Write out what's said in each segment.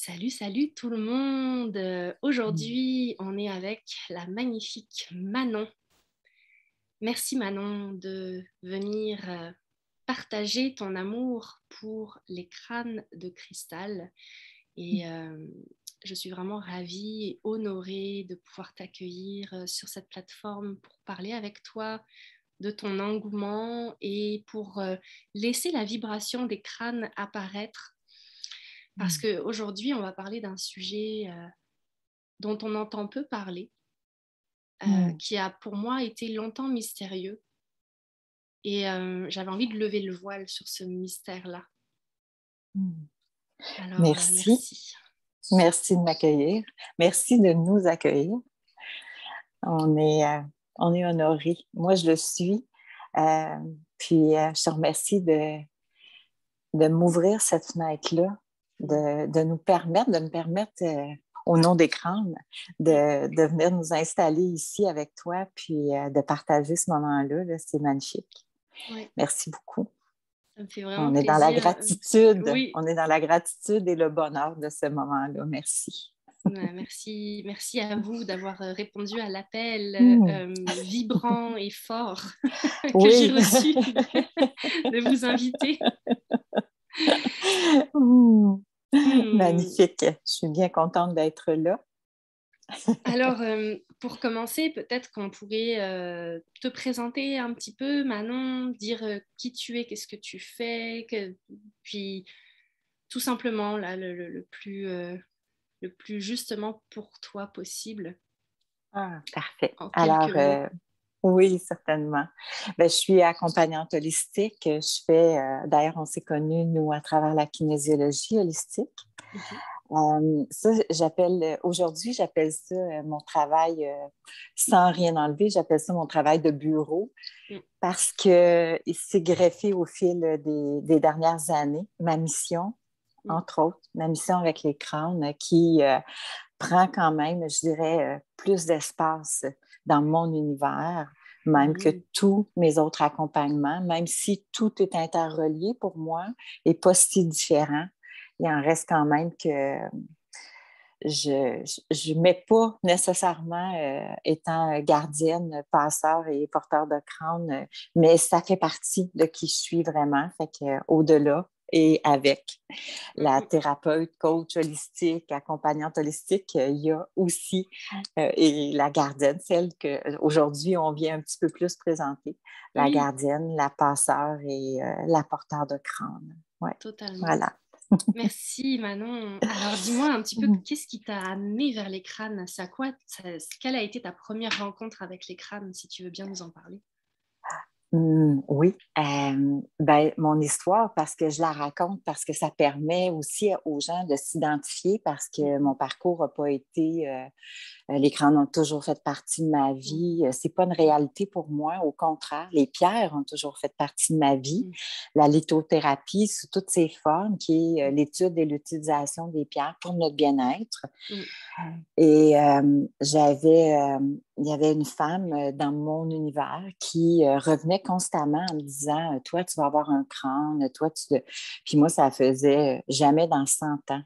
Salut, salut tout le monde. Aujourd'hui, on est avec la magnifique Manon. Merci Manon de venir partager ton amour pour les crânes de cristal. Et je suis vraiment ravie et honorée de pouvoir t'accueillir sur cette plateforme pour parler avec toi de ton engouement et pour laisser la vibration des crânes apparaître. Parce qu'aujourd'hui, on va parler d'un sujet dont on entend peu parler, qui a pour moi été longtemps mystérieux. Et j'avais envie de lever le voile sur ce mystère-là. Alors, Merci. merci. Merci de m'accueillir. Merci de nous accueillir. On est honorés. Moi, je le suis. Puis, je te remercie de m'ouvrir cette fenêtre-là, de me permettre, au nom des crânes, de venir nous installer ici avec toi, puis de partager ce moment-là. Là, c'est magnifique. Oui. Merci beaucoup. Ça me fait vraiment On est plaisir. dans la gratitude. Oui. On est dans la gratitude et le bonheur de ce moment-là. Merci. Merci à vous d'avoir répondu à l'appel vibrant et fort que j'ai reçu de vous inviter. Magnifique. Je suis bien contente d'être là. Alors, pour commencer, peut-être qu'on pourrait te présenter un petit peu, Manon, dire qui tu es, qu'est-ce que tu fais, puis tout simplement là, le plus justement pour toi possible. Ah, parfait. En Alors, quelques mots. oui, certainement. Je suis accompagnante holistique. Je fais, d'ailleurs, on s'est connus, nous, à travers la kinésiologie holistique. Ça, aujourd'hui, j'appelle ça mon travail, sans rien enlever, j'appelle ça mon travail de bureau parce qu'il s'est greffé au fil des dernières années. Ma mission, entre autres, ma mission avec les crânes qui prend quand même, je dirais, plus d'espace dans mon univers, même que tous mes autres accompagnements, même si tout est interrelié pour moi et pas si différent. Il en reste quand même que je ne mets pas nécessairement étant gardienne, passeur et porteur de crâne, mais ça fait partie de qui je suis vraiment. Fait que, au-delà et avec la thérapeute, coach holistique, accompagnante holistique, il y a aussi et la gardienne, celle qu'aujourd'hui on vient un petit peu plus présenter, la gardienne, la passeur et la porteur de crâne. Ouais, totalement. voilà. Merci Manon. Alors dis-moi un petit peu, qu'est-ce qui t'a amené vers les crânes? Quelle a été ta première rencontre avec les crânes, si tu veux bien nous en parler? Oui, mon histoire, parce que je la raconte, parce que ça permet aussi aux gens de s'identifier, parce que mon parcours n'a pas été les crânes ont toujours fait partie de ma vie. C'est pas une réalité pour moi. Au contraire, les pierres ont toujours fait partie de ma vie. La lithothérapie, sous toutes ses formes, qui est l'étude et l'utilisation des pierres pour notre bien-être. Et il y avait une femme dans mon univers qui revenait constamment en me disant, toi, tu vas avoir un crâne, toi, Puis moi, ça faisait jamais dans 100 ans.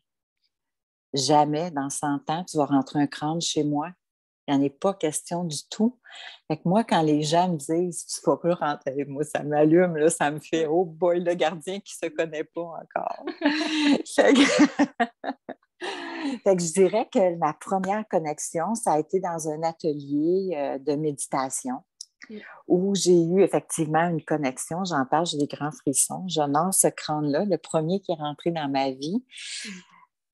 Jamais dans 100 ans, tu vas rentrer un crâne chez moi. Il n'y en est pas question du tout. Fait que moi, quand les gens me disent tu ne vas plus rentrer, moi, ça m'allume, là, ça me fait oh boy, le gardien qui ne se connaît pas encore. Fait que je dirais que ma première connexion, ça a été dans un atelier de méditation où j'ai eu effectivement une connexion. J'en parle, j'ai des grands frissons. J'honore ce crâne-là, le premier qui est rentré dans ma vie.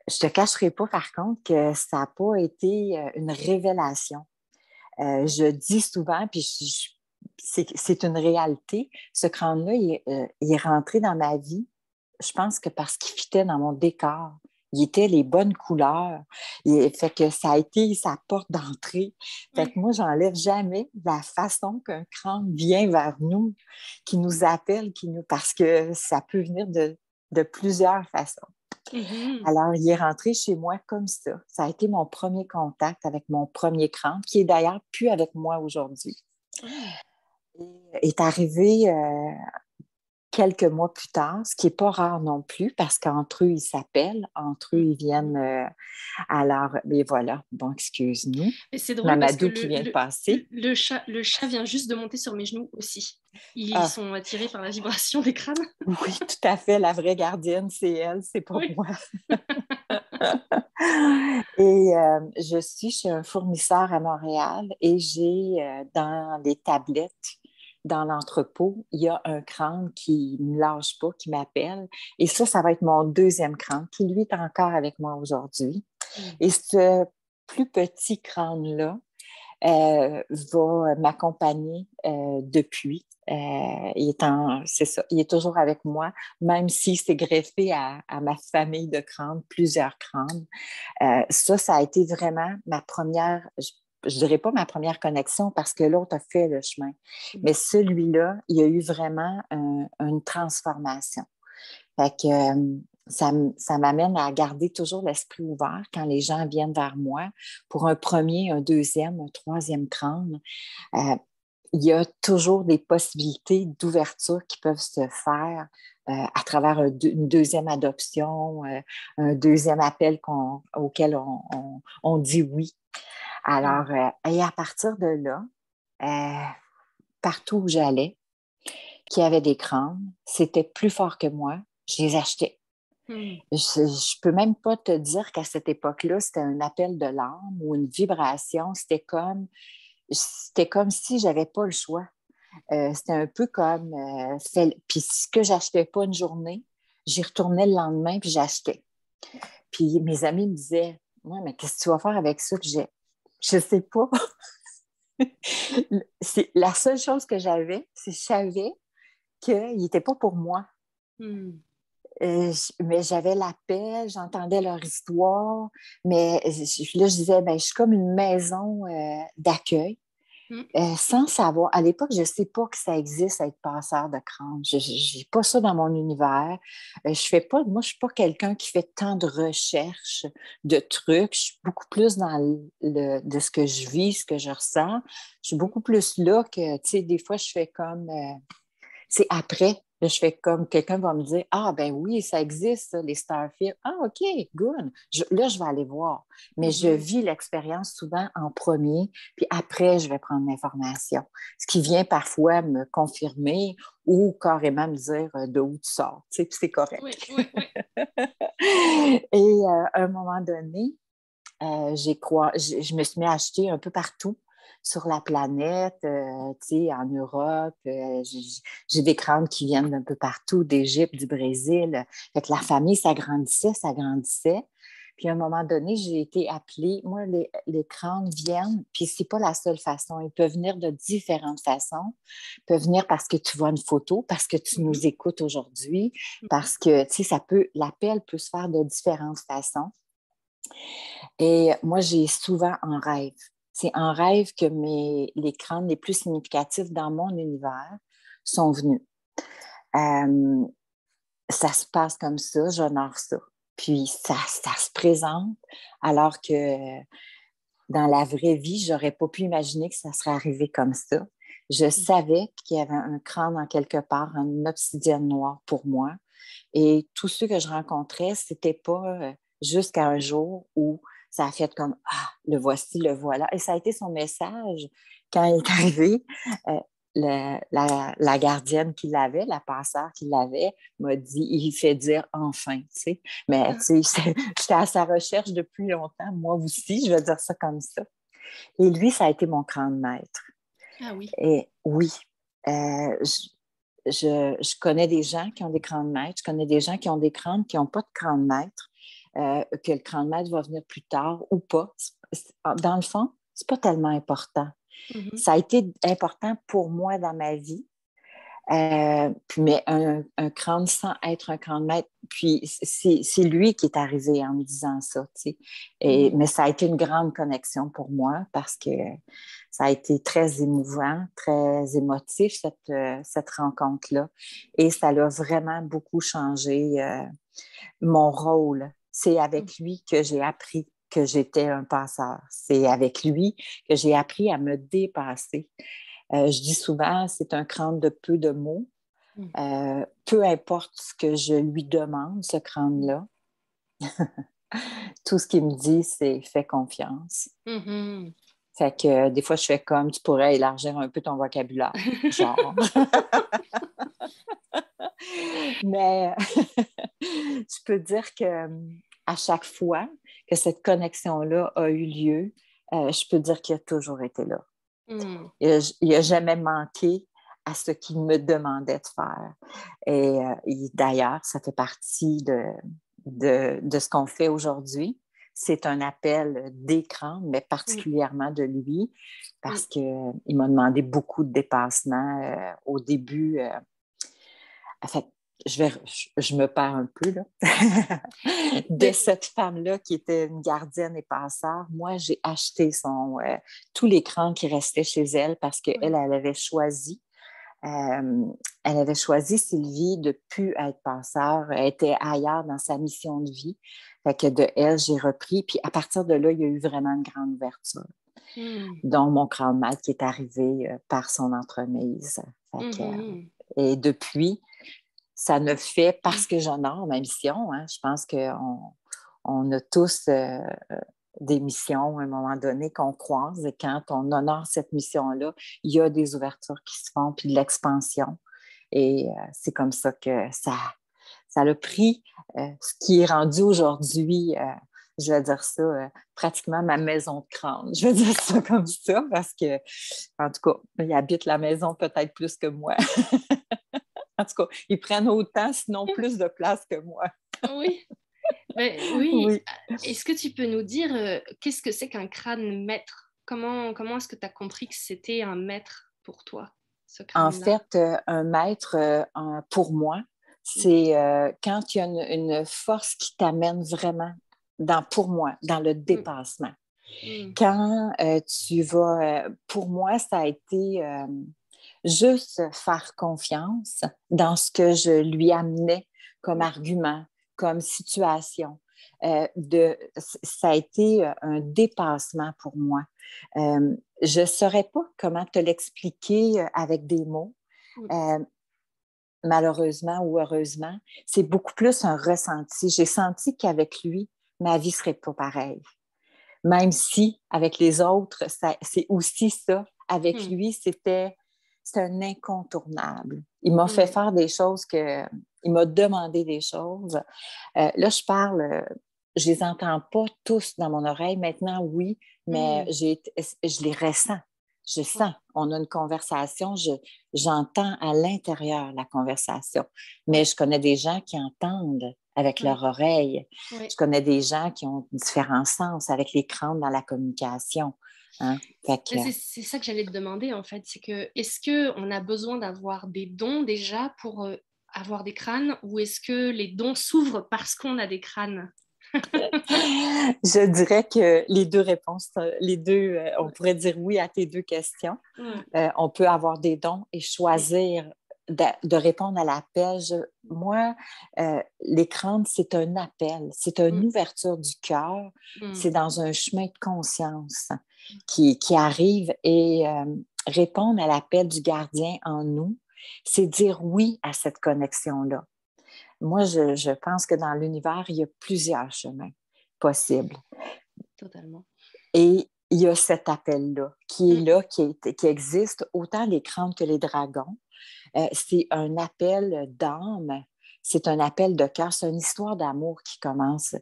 Je ne te cacherai pas, par contre, que ça n'a pas été une révélation. Je dis souvent, puis c'est une réalité, ce crâne-là, il est rentré dans ma vie, je pense que parce qu'il fitait dans mon décor. Il était les bonnes couleurs. Fait que ça a été sa porte d'entrée. Fait que moi, j'enlève jamais la façon qu'un crâne vient vers nous, qui nous appelle, parce que ça peut venir de plusieurs façons. Alors, il est rentré chez moi comme ça. Ça a été mon premier contact avec mon premier crâne, qui est d'ailleurs plus avec moi aujourd'hui. Il est arrivé quelques mois plus tard, ce qui n'est pas rare non plus, parce qu'entre eux, ils s'appellent, entre eux, ils viennent. Alors, mais voilà. Bon, excuse-nous. Et c'est drôle parce que Mamadou qui vient de passer. le chat vient juste de monter sur mes genoux aussi. Ils Ah, sont attirés par la vibration des crânes. oui, tout à fait. La vraie gardienne, c'est elle, c'est pas Oui. moi. Et je suis chez un fournisseur à Montréal et j'ai dans les tablettes, dans l'entrepôt, il y a un crâne qui ne me lâche pas, qui m'appelle. Et ça va être mon deuxième crâne qui, lui, est encore avec moi aujourd'hui. Et ce plus petit crâne-là va m'accompagner depuis. C'est ça, il est toujours avec moi, même s'il s'est greffé à ma famille de crânes, plusieurs crânes. Ça a été vraiment ma première, je dirais pas ma première connexion parce que l'autre a fait le chemin. Mais celui-là, il y a eu vraiment une transformation. Fait que ça m'amène à garder toujours l'esprit ouvert quand les gens viennent vers moi pour un premier, un deuxième, un troisième crâne. Il y a toujours des possibilités d'ouverture qui peuvent se faire à travers une deuxième adoption, un deuxième appel auquel on dit oui. Alors, et à partir de là, partout où j'allais, qui avait des crânes, c'était plus fort que moi, je les achetais. Je ne peux même pas te dire qu'à cette époque-là, c'était un appel de l'âme ou une vibration. C'était comme si je n'avais pas le choix. C'était un peu comme... puis ce que j'achetais pas une journée, j'y retournais le lendemain puis j'achetais. Puis mes amis me disaient, « Ouais, mais qu'est-ce que tu vas faire avec ça? » Puis je sais pas. La seule chose que j'avais, c'est que je savais qu'il n'était pas pour moi. Mais j'avais la paix, j'entendais leur histoire, mais là, je disais, ben, je suis comme une maison d'accueil, sans savoir. À l'époque, je ne sais pas que ça existe, être passeur de crâne. Je n'ai pas ça dans mon univers. Moi, je ne suis pas quelqu'un qui fait tant de recherches, de trucs. Je suis beaucoup plus dans de ce que je vis, ce que je ressens. Je suis beaucoup plus là que, tu sais, des fois, je fais comme... c'est après. Là, je fais comme quelqu'un va me dire, ah, ben oui, ça existe, ça, les Starfield. Ah, OK, good. Là, je vais aller voir. Mais je vis l'expérience souvent en premier, puis après, je vais prendre l'information. Ce qui vient parfois me confirmer ou carrément me dire de où tu sors. Tu sais, puis c'est correct. Oui, oui, oui. Et à un moment donné, je me suis mis à acheter un peu partout sur la planète, en Europe. J'ai des crânes qui viennent d'un peu partout, d'Égypte, du Brésil. Fait que la famille s'agrandissait, s'agrandissait. Puis à un moment donné, j'ai été appelée. Moi, les crânes viennent, puis c'est pas la seule façon. Ils peuvent venir de différentes façons. Ils peuvent venir parce que tu vois une photo, parce que tu nous écoutes aujourd'hui, parce que, l'appel peut se faire de différentes façons. Et moi, j'ai souvent en rêve. C'est en rêve que les crânes les plus significatifs dans mon univers sont venus. Ça se passe comme ça, j'honore ça. Puis ça se présente alors que dans la vraie vie, je n'aurais pas pu imaginer que ça serait arrivé comme ça. Je savais qu'il y avait un crâne en quelque part, une obsidienne noire pour moi. Et tous ceux que je rencontrais, c'était pas jusqu'à un jour où ça a fait comme ah, le voici, le voilà. Et ça a été son message quand il est arrivé. La gardienne qui l'avait, la passeur qui l'avait, m'a dit il fait dire enfin, tu sais. Mais tu sais, j'étais à sa recherche depuis longtemps, moi aussi, je vais dire ça comme ça. Et lui, ça a été mon crâne maître. Ah oui. Et oui, je connais des gens qui ont des crânes maîtres, je connais des gens qui ont des crânes qui n'ont pas de crâne maître, que le crâne maître va venir plus tard ou pas. Dans le fond, c'est pas tellement important. Ça a été important pour moi dans ma vie, mais un crâne sans être un crâne maître, puis c'est lui qui est arrivé en me disant ça, tu sais. Mais ça a été une grande connexion pour moi parce que ça a été très émouvant, très émotif, cette rencontre-là. Et ça a vraiment beaucoup changé mon rôle. C'est avec lui que j'ai appris que j'étais un passeur. C'est avec lui que j'ai appris à me dépasser. Je dis souvent, c'est un crâne de peu de mots, Peu importe ce que je lui demande, ce crâne-là, tout ce qu'il me dit, c'est « fais confiance ». Fait que des fois, je fais comme « tu pourrais élargir un peu ton vocabulaire », genre. Mais je peux dire que à chaque fois que cette connexion-là a eu lieu, je peux dire qu'il a toujours été là. Il n'a jamais manqué à ce qu'il me demandait de faire. Et d'ailleurs, ça fait partie de ce qu'on fait aujourd'hui. C'est un appel d'écran, mais particulièrement de lui, parce qu'il m'a demandé beaucoup de dépassement au début. En fait, je me perds un peu, là. De cette femme-là qui était une gardienne et passeur. Moi, j'ai acheté tout l'écran qui restait chez elle parce qu'elle, elle avait choisi. Elle avait choisi, Sylvie, de ne plus être passeur. Elle était ailleurs dans sa mission de vie. Fait que de elle, j'ai repris. Puis à partir de là, il y a eu vraiment une grande ouverture. Donc, mon crâne maître qui est arrivé par son entremise. Fait que, et depuis, ça ne fait parce que j'honore ma mission. Hein. Je pense qu'on a tous des missions à un moment donné qu'on croise et quand on honore cette mission-là, il y a des ouvertures qui se font puis de l'expansion. Et c'est comme ça que ça a pris ce qui est rendu aujourd'hui, je vais dire ça, pratiquement ma maison de crâne. Je vais dire ça comme ça parce que, en tout cas, il habite la maison peut-être plus que moi. En tout cas, ils prennent autant, sinon plus de place que moi. Oui. Mais, oui. Oui. Est-ce que tu peux nous dire qu'est-ce que c'est qu'un crâne maître? Comment est-ce que tu as compris que c'était un maître pour toi, ce crâne-là? En fait, un maître, pour moi, c'est quand il y a une force qui t'amène vraiment, pour moi, dans le dépassement. Quand tu vas... pour moi, ça a été juste faire confiance dans ce que je lui amenais comme argument, comme situation. Ça a été un dépassement pour moi. Je ne saurais pas comment te l'expliquer avec des mots. Malheureusement ou heureusement, c'est beaucoup plus un ressenti. J'ai senti qu'avec lui, ma vie ne serait pas pareille. Même si, avec les autres, c'est aussi ça. Avec lui, c'est un incontournable. Il m'a fait faire des choses il m'a demandé des choses. Là, je les entends pas tous dans mon oreille. Maintenant, oui, mais je les ressens. Je sens. On a une conversation. J'entends à l'intérieur la conversation. Mais je connais des gens qui entendent avec leur oreille. Je connais des gens qui ont différents sens avec les crânes dans la communication. Hein? C'est ça que j'allais te demander, en fait. C'est que, est-ce qu'on a besoin d'avoir des dons déjà pour avoir des crânes ou est-ce que les dons s'ouvrent parce qu'on a des crânes? Je dirais que les deux réponses, on pourrait dire oui à tes deux questions. On peut avoir des dons et choisir de répondre à l'appel. Moi, les crânes, c'est un appel, c'est une ouverture du cœur, c'est dans un chemin de conscience qui arrive et répondre à l'appel du gardien en nous, c'est dire oui à cette connexion-là. Moi, je pense que dans l'univers, il y a plusieurs chemins possibles. Totalement. Et il y a cet appel-là qui est là, qui existe, autant les crânes que les dragons. C'est un appel d'âme, c'est un appel de cœur, c'est une histoire d'amour qui commence.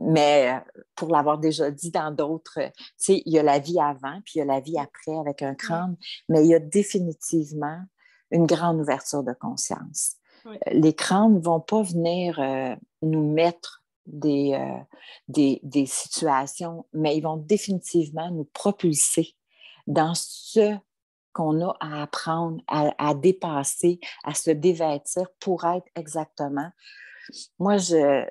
Mais pour l'avoir déjà dit dans d'autres, tu sais, il y a la vie avant, puis il y a la vie après avec un crâne, mais il y a définitivement une grande ouverture de conscience. Les crânes ne vont pas venir nous mettre des situations, mais ils vont définitivement nous propulser dans ce qu'on a à apprendre, à dépasser, à se dévêtir pour être exactement. Moi,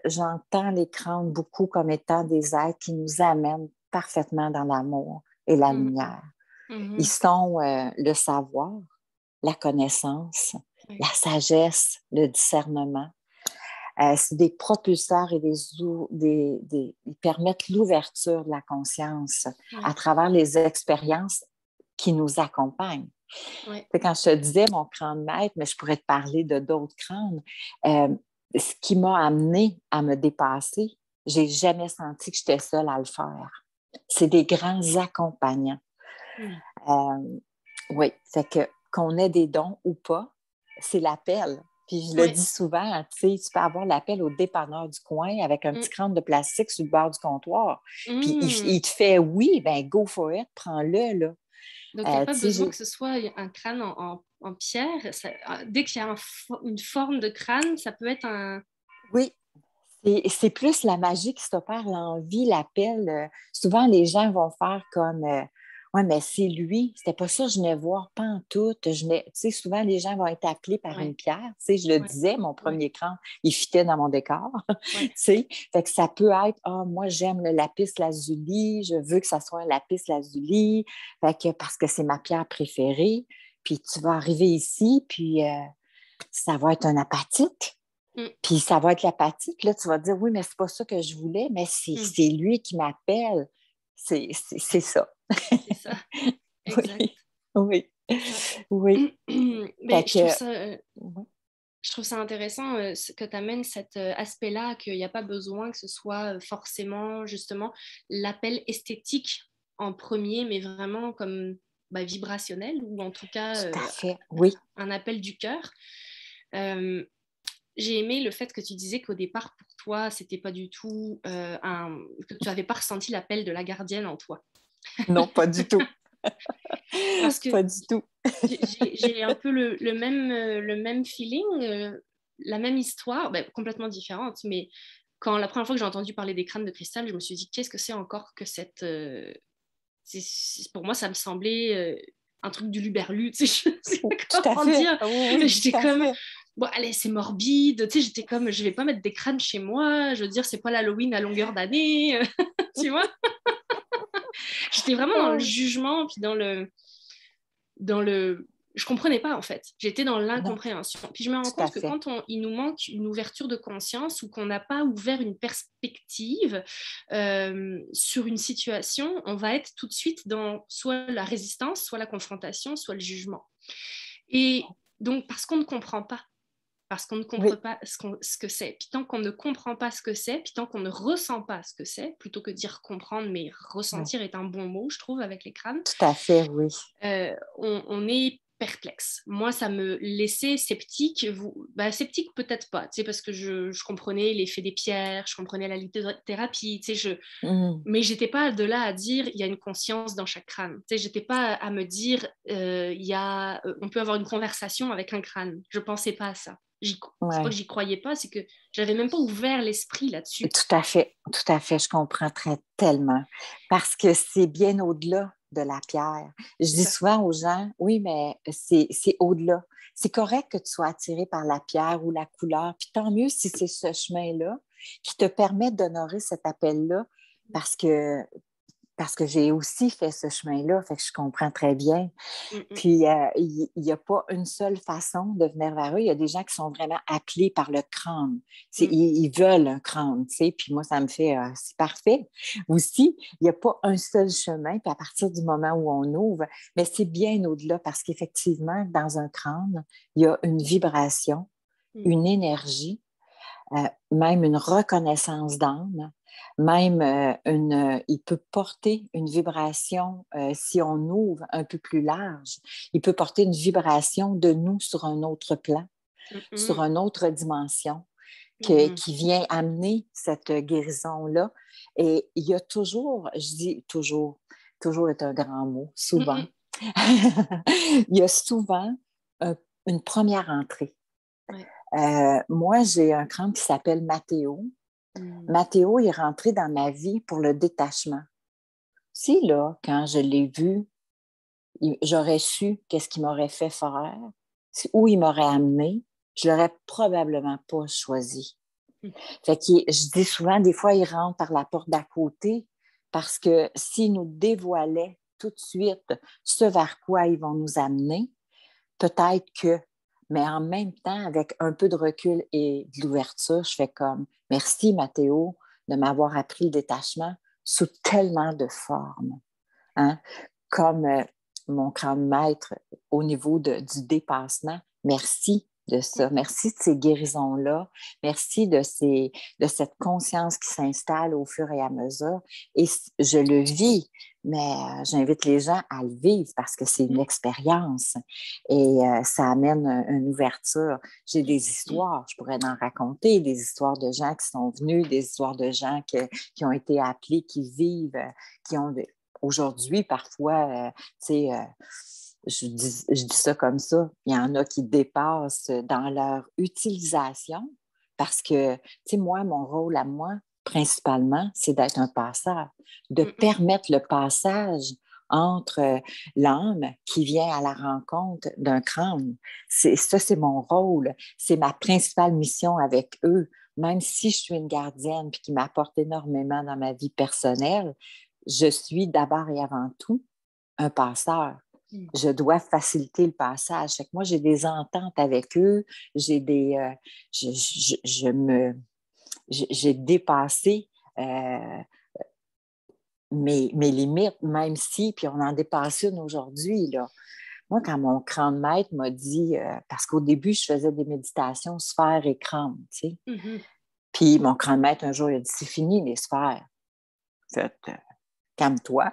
j'entends les crânes beaucoup comme étant des êtres qui nous amènent parfaitement dans l'amour et la lumière. Ils sont le savoir, la connaissance, la sagesse, le discernement. C'est des propulseurs et ils permettent l'ouverture de la conscience à travers les expériences qui nous accompagnent. Ouais. Quand je te disais mon crâne maître, mais je pourrais te parler de d'autres crânes, ce qui m'a amené à me dépasser, j'ai jamais senti que j'étais seule à le faire. C'est des grands accompagnants. Mm. Oui, c'est que qu'on ait des dons ou pas, c'est l'appel. Puis je le Ouais. dis souvent, tu sais, tu peux avoir l'appel au dépanneur du coin avec un petit crâne de plastique sur le bord du comptoir. Puis il te fait oui, ben go for it, prends-le, là. Donc, il n'y a pas Tu sais, besoin que ce soit un crâne en pierre. Dès qu'il y a une forme de crâne, ça peut être un... oui, c'est plus la magie qui s'opère, l'envie, l'appel. Souvent, les gens vont faire comme ouais, mais c'est lui, c'était pas ça, je venais voir pantoute. Tu sais, souvent, les gens vont être appelés par une Ouais, pierre. Tu sais, je le ouais, disais, mon ouais, premier écran, il fitait dans mon décor. Tu ouais. sais, fait que ça peut être, ah, moi, j'aime le lapis lazuli, je veux que ça soit un lapis lazuli, fait que, parce que c'est ma pierre préférée. Puis tu vas arriver ici, puis ça va être un apatite. Mm, Puis ça va être l'apatite. Là, tu vas dire, oui, mais c'est pas ça que je voulais, mais mm. c'est lui qui m'appelle. C'est ça. C'est ça, exact. Oui, oui, Ouais. oui. Mais Fait que, oui, je trouve ça intéressant que tu amènes cet aspect-là, qu'il n'y a pas besoin que ce soit forcément justement l'appel esthétique en premier, mais vraiment comme vibrationnel, ou en tout cas tout à fait, oui. un appel du cœur. Euh, j'ai aimé le fait que tu disais qu'au départ, pour toi, c'était pas du tout que tu n'avais pas ressenti l'appel de la gardienne en toi. Non, pas du tout. Parce que Pas du tout. j'ai un peu le même feeling, la même histoire, complètement différente, mais quand la première fois que j'ai entendu parler des crânes de cristal, je me suis dit, qu'est-ce que c'est encore que cette... pour moi, ça me semblait un truc du luberlu, tu sais, je sais Tout pas à comment fait. dire. Oui, oui, J'étais tout à comme, fait. bon, allez, c'est morbide, tu sais, j'étais comme, je vais pas mettre des crânes chez moi, je veux dire, c'est pas l'Halloween à longueur d'année, tu vois. J'étais vraiment dans le Oh, jugement, puis dans le... Je comprenais pas en fait. J'étais dans non, l'incompréhension. Puis je me rends tout à compte que fait. quand il nous manque une ouverture de conscience ou qu'on n'a pas ouvert une perspective sur une situation, on va être tout de suite dans soit la résistance, soit la confrontation, soit le jugement. Et donc parce qu'on ne comprend pas, parce qu'on ne comprend Oui, pas ce que c'est. Puis tant qu'on ne comprend pas ce que c'est, puis tant qu'on ne ressent pas ce que c'est, plutôt que dire comprendre, mais oui, ressentir est un bon mot, je trouve, avec les crânes, tout à fait, oui. on est perplexe. Moi, ça me laissait sceptique. Sceptique peut-être pas, parce que je comprenais l'effet des pierres, je comprenais la lithothérapie, Mm. mais j'étais pas de là à dire il y a une conscience dans chaque crâne. J'étais pas à me dire on peut avoir une conversation avec un crâne. Je pensais pas à ça. C'est pas que Ouais. j'y croyais pas, c'est que j'avais même pas ouvert l'esprit là-dessus. Tout à fait, je comprends tellement. Parce que c'est bien au-delà de la pierre. Je C'est dis ça. souvent aux gens, oui, mais c'est au-delà. C'est correct que tu sois attiré par la pierre ou la couleur, puis tant mieux si c'est ce chemin-là qui te permet d'honorer cet appel-là, parce que, parce que j'ai aussi fait ce chemin-là, fait que je comprends très bien. Mm-mm. Puis, il n'y a pas une seule façon de venir vers eux. Il y a des gens qui sont vraiment appelés par le crâne. Mm. Ils veulent un crâne, tu sais. Puis moi, ça me fait, c'est parfait. Aussi, il n'y a pas un seul chemin. Puis à partir du moment où on ouvre, mais c'est bien au-delà parce qu'effectivement, dans un crâne, il y a une vibration, Mm. une énergie, même une reconnaissance d'âme, même il peut porter une vibration, si on ouvre un peu plus large, il peut porter une vibration de nous sur un autre plan, sur Mm-mm. une autre dimension Mm-hmm. qui vient amener cette guérison-là. Et il y a toujours, je dis toujours, toujours est un grand mot, souvent, Mm-mm. il y a souvent une première entrée. Ouais. Moi, j'ai un crâne qui s'appelle Mathéo. Mm. Mathéo est rentré dans ma vie pour le détachement. Si, là, quand je l'ai vu, j'aurais su qu'est-ce qu'il m'aurait fait faire, où il m'aurait amené, je l'aurais probablement pas choisi. Mm. Fait que je dis souvent, des fois, il rentre par la porte d'à côté parce que s'il nous dévoilait tout de suite ce vers quoi ils vont nous amener, peut-être que, mais en même temps, avec un peu de recul et de l'ouverture, je fais comme merci Mathéo de m'avoir appris le détachement sous tellement de formes. Hein? Comme mon crâne maître au niveau du dépassement. Merci de ça. Merci de ces guérisons-là. Merci de cette conscience qui s'installe au fur et à mesure. Et je le vis, mais j'invite les gens à le vivre parce que c'est une expérience et ça amène une ouverture. J'ai des histoires, je pourrais en raconter, des histoires de gens qui sont venus, des histoires de gens qui ont été appelés, qui vivent, qui ont aujourd'hui parfois, je dis ça comme ça, il y en a qui dépassent dans leur utilisation parce que, tu sais, moi, mon rôle à moi, principalement, c'est d'être un passeur, de permettre le passage entre l'âme qui vient à la rencontre d'un crâne. Ça, c'est mon rôle. C'est ma principale mission avec eux. Même si je suis une gardienne puis qui m'apporte énormément dans ma vie personnelle, je suis d'abord et avant tout un passeur. Je dois faciliter le passage. Fait que moi, j'ai des ententes avec eux, j'ai j'ai dépassé mes limites, même si, puis on en dépasse une aujourd'hui, là. Moi, quand mon crâne maître m'a dit, parce qu'au début, je faisais des méditations sphères et crâne, tu sais. Puis mon crâne maître, un jour, il a dit, c'est fini les sphères. Fait calme-toi,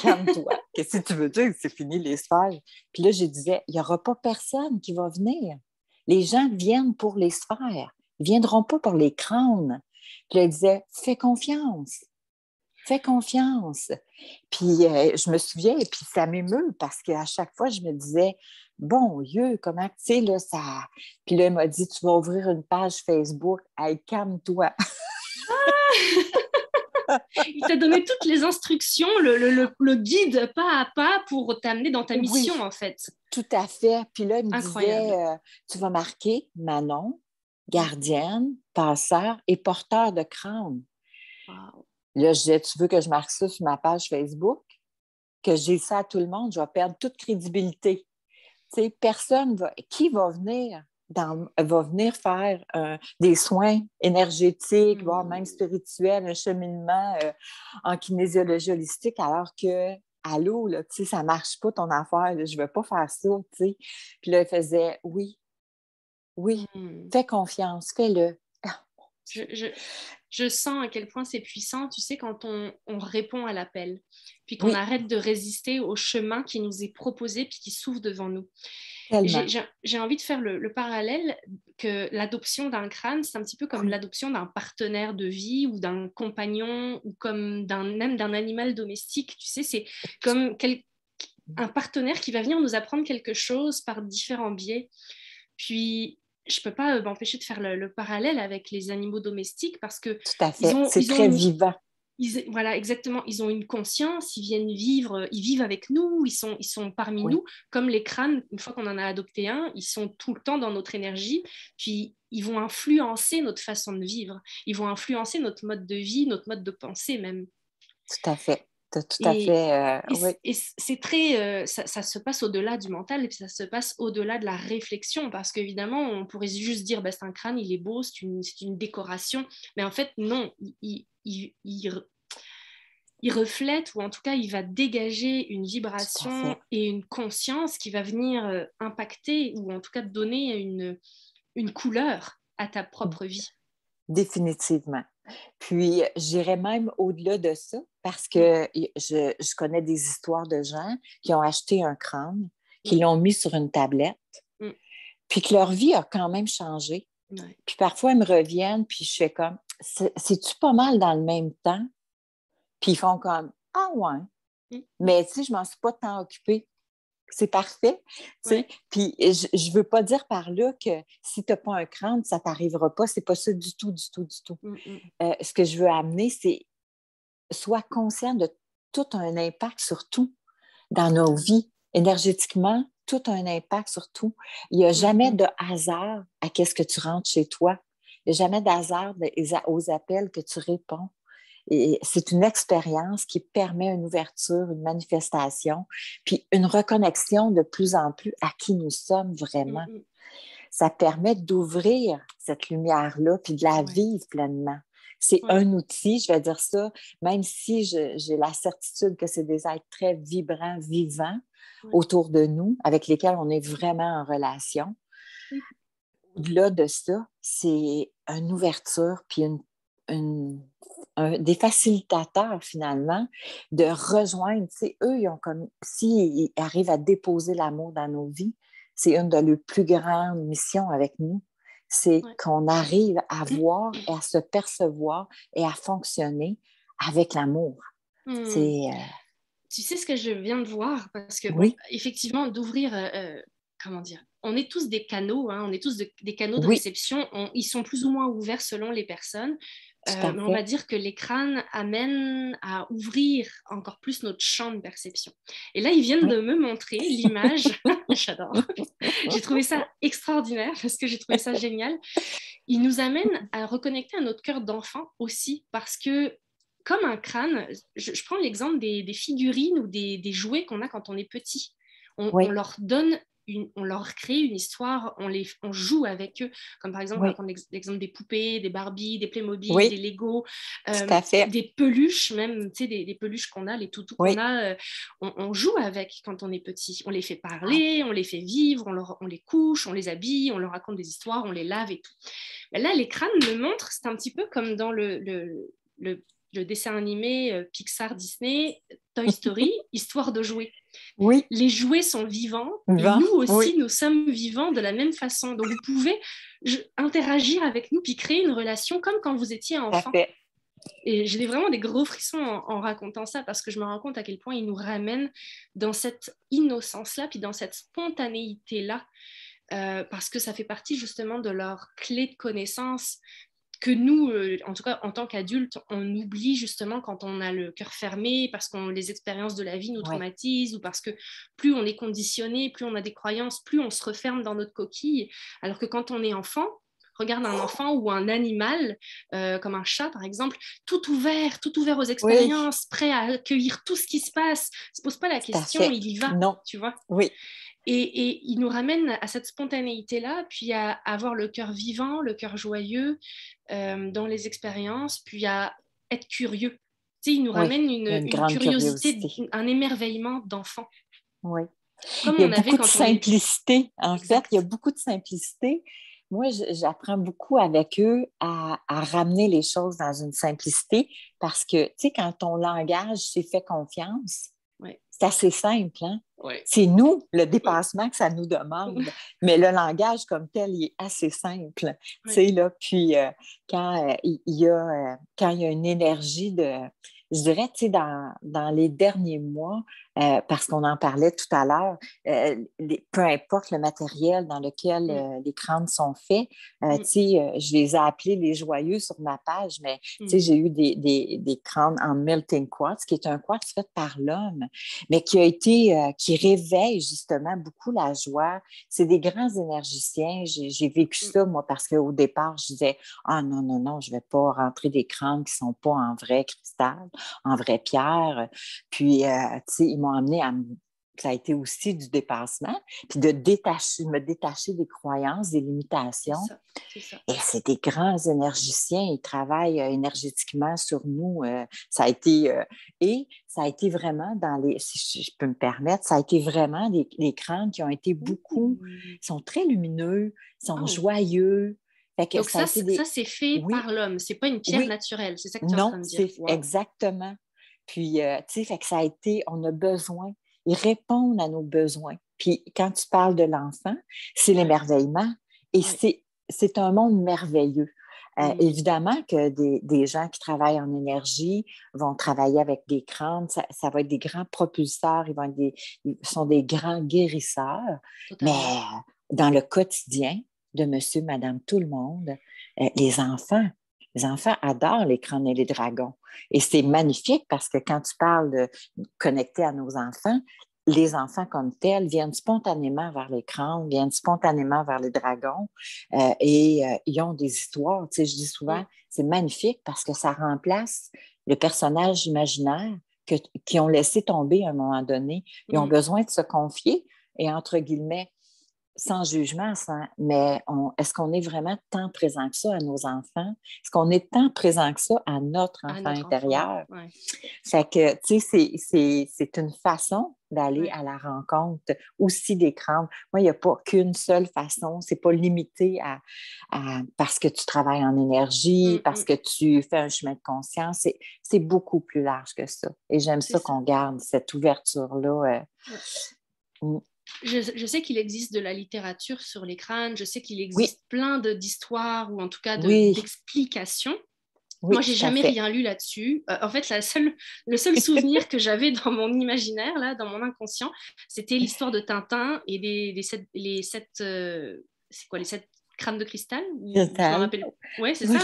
calme-toi. Qu'est-ce que tu veux dire? C'est fini les sphères. Puis là, je disais, il n'y aura pas personne qui va venir. Les gens viennent pour les sphères. Ils ne viendront pas pour les crânes. Puis là, il disait, fais confiance. Fais confiance. Puis je me souviens, et puis ça m'émeut parce qu'à chaque fois, je me disais, bon Dieu, comment tu sais, là, ça. Puis là, il m'a dit, tu vas ouvrir une page Facebook. Hey, calme-toi. Il t'a donné toutes les instructions, le guide pas à pas pour t'amener dans ta mission, oui, en fait. Tout à fait. Puis là, il me Incroyable. disait, tu vas marquer Manon, gardienne, passeur et porteur de crâne. Wow. Là, je disais, tu veux que je marque ça sur ma page Facebook? Que j'ai ça à tout le monde, je vais perdre toute crédibilité. Tu sais, qui va venir va venir faire des soins énergétiques, voire même spirituels, un cheminement en kinésiologie holistique, alors que, allô, là, tu sais, ça marche pas ton affaire, là, je veux pas faire ça, tu sais. Puis là, il faisait, oui, fais confiance, fais-le. Je sens à quel point c'est puissant, tu sais, quand on répond à l'appel, puis qu'on arrête de résister au chemin qui nous est proposé, puis qui s'ouvre devant nous. J'ai envie de faire le parallèle que l'adoption d'un crâne, c'est un petit peu comme l'adoption d'un partenaire de vie ou d'un compagnon ou comme même d'un animal domestique. Tu sais, c'est comme un partenaire qui va venir nous apprendre quelque chose par différents biais. Puis, je ne peux pas m'empêcher de faire le parallèle avec les animaux domestiques parce que tout à fait, c'est très vivant. Voilà, exactement. Ils ont une conscience, ils viennent vivre, ils vivent avec nous, ils sont parmi nous. Comme les crânes, une fois qu'on en a adopté un, ils sont tout le temps dans notre énergie. Puis, ils vont influencer notre façon de vivre. Ils vont influencer notre mode de vie, notre mode de pensée même. Tout à fait. Oui. Et c'est très, ça se passe au-delà du mental et puis ça se passe au-delà de la réflexion parce qu'évidemment, on pourrait juste dire bah, c'est un crâne, il est beau, c'est une décoration. Mais en fait, non, il reflète ou en tout cas, il va dégager une vibration et une conscience qui va venir impacter ou en tout cas donner une couleur à ta propre vie. Définitivement. Puis, j'irais même au-delà de ça parce que je connais des histoires de gens qui ont acheté un crâne, qui l'ont mis sur une tablette, puis que leur vie a quand même changé. Puis parfois, ils me reviennent, puis je fais comme, c'est-tu pas mal dans le même temps? Puis ils font comme, ah ouais. Mais tu sais, je m'en suis pas tant occupée. C'est parfait. Puis je veux pas dire par là que si tu n'as pas un crâne, ça t'arrivera pas. C'est pas ça du tout, du tout, du tout. Ce que je veux amener, c'est sois conscient de tout un impact sur tout dans nos vies. Énergétiquement, tout a un impact sur tout. Il n'y a jamais de hasard à qu'est-ce que tu rentres chez toi. Il n'y a jamais de hasard aux appels que tu réponds. Et c'est une expérience qui permet une ouverture, une manifestation, puis une reconnexion de plus en plus à qui nous sommes vraiment. Ça permet d'ouvrir cette lumière-là, puis de la vivre pleinement. C'est un outil, je vais dire ça, même si j'ai la certitude que c'est des êtres très vibrants, vivants autour de nous, avec lesquels on est vraiment en relation. Oui. Au-delà de ça, c'est une ouverture, puis des facilitateurs, finalement, de rejoindre. Tu sais, eux, ils ont comme, s'ils arrivent à déposer l'amour dans nos vies, c'est une de leurs plus grandes missions avec nous. C'est qu'on arrive à voir et à se percevoir et à fonctionner avec l'amour. C'est... Tu sais ce que je viens de voir? Parce que, bon, Oui. effectivement, d'ouvrir, comment dire, on est tous des canaux, hein, on est tous des canaux de réception. Ils sont plus ou moins ouverts selon les personnes. Mais on va dire que les crânes amènent à ouvrir encore plus notre champ de perception. Et là, ils viennent de me montrer l'image. J'adore. J'ai trouvé ça extraordinaire parce que j'ai trouvé ça génial. Ils nous amènent à reconnecter à notre cœur d'enfant aussi parce que comme un crâne, je prends l'exemple des figurines ou des jouets qu'on a quand on est petit. On leur donne on leur crée une histoire, on joue avec eux. Comme par exemple, on va prendre l'exemple des poupées, des Barbie, des Playmobil, des Lego, des peluches même, tu sais, des peluches qu'on a, les toutous qu'on a, on joue avec quand on est petit. On les fait parler, on les fait vivre, on les couche, on les habille, on leur raconte des histoires, on les lave et tout. Mais là, les crânes me montrent, c'est un petit peu comme dans le dessin animé Pixar Disney, Toy Story, histoire de jouer. Oui. Les jouets sont vivants et nous aussi, nous sommes vivants de la même façon. Donc, vous pouvez interagir avec nous puis créer une relation comme quand vous étiez enfant. Et j'ai vraiment des gros frissons en racontant ça parce que je me rends compte à quel point ils nous ramènent dans cette innocence-là puis dans cette spontanéité-là parce que ça fait partie justement de leur clé de connaissance que nous, en tout cas en tant qu'adultes, on oublie justement quand on a le cœur fermé parce que les expériences de la vie nous traumatisent ou parce que plus on est conditionné, plus on a des croyances, plus on se referme dans notre coquille. Alors que quand on est enfant, regarde un enfant ou un animal, comme un chat par exemple, tout ouvert aux expériences, prêt à accueillir tout ce qui se passe, ne se pose pas la question, il y va, tu vois. Oui. Et il nous ramène à cette spontanéité-là, puis à avoir le cœur vivant, le cœur joyeux dans les expériences, puis à être curieux. Tu sais, il nous ramène une curiosité, un émerveillement d'enfant. Oui. Comme il y a on avait beaucoup de quand simplicité. En fait, il y a beaucoup de simplicité. Moi, j'apprends beaucoup avec eux à ramener les choses dans une simplicité parce que, tu sais, quand ton langage s'est fait confiance, c'est assez simple, hein? C'est nous, le dépassement que ça nous demande. Mais le langage comme tel, il est assez simple. Tu sais, là, puis quand il y a une énergie de... Je dirais, tu sais, dans les derniers mois, parce qu'on en parlait tout à l'heure, peu importe le matériel dans lequel les crânes sont faits, tu sais, je les ai appelés les joyeux sur ma page, mais tu sais, j'ai eu des crânes en melting quartz, qui est un quartz fait par l'homme, mais qui réveille justement beaucoup la joie. C'est des grands énergiciens. J'ai vécu ça, moi, parce qu'au départ, je disais, ah non, non, non, je ne vais pas rentrer des crânes qui ne sont pas en vrai cristal, en vraie pierre. Puis, tu sais, ils m'ont amené ça a été aussi du dépassement, puis de me détacher des croyances, des limitations. C'est ça. Et c'est des grands énergiciens, ils travaillent énergétiquement sur nous. Ça a été vraiment si je peux me permettre, ça a été vraiment des crânes qui ont été beaucoup, sont très lumineux, sont joyeux. Donc ça c'est fait par l'homme, c'est pas une pierre naturelle, c'est ça que tu es en train de dire. Non, exactement. Puis, tu sais, fait que ça a été, on a besoin, ils répondent à nos besoins. Puis, quand tu parles de l'enfant, c'est l'émerveillement et c'est un monde merveilleux. Évidemment que des gens qui travaillent en énergie vont travailler avec des crânes, ça va être des grands propulseurs, ils sont des grands guérisseurs. Totalement. Mais dans le quotidien de monsieur, madame, tout le monde, les enfants adorent les crânes et les dragons. Et c'est magnifique parce que quand tu parles de connecter à nos enfants, les enfants comme tels viennent spontanément vers les crânes, viennent spontanément vers les dragons et ils ont des histoires. Tu sais, je dis souvent, c'est magnifique parce que ça remplace le personnage imaginaire qu'ils ont laissé tomber à un moment donné. Ils ont besoin de se confier et, entre guillemets, sans jugement, mais est-ce qu'on est vraiment tant présent que ça à nos enfants? Est-ce qu'on est tant présent que ça à notre enfant intérieur? Ouais. Fait que, tu sais, c'est une façon d'aller à la rencontre aussi des crânes. Moi, il n'y a pas qu'une seule façon. C'est pas limité parce que tu travailles en énergie, parce que tu fais un chemin de conscience. C'est beaucoup plus large que ça. Et j'aime ça qu'on garde cette ouverture-là. Je sais qu'il existe de la littérature sur les crânes, je sais qu'il existe plein d'histoires ou en tout cas d'explications. Moi, j'ai jamais rien lu là-dessus. En fait, le seul souvenir que j'avais dans mon imaginaire, là, dans mon inconscient, c'était l'histoire de Tintin et les sept c'est quoi, les 7 crânes de cristal? Je me rappelle. Ouais, c'est ça.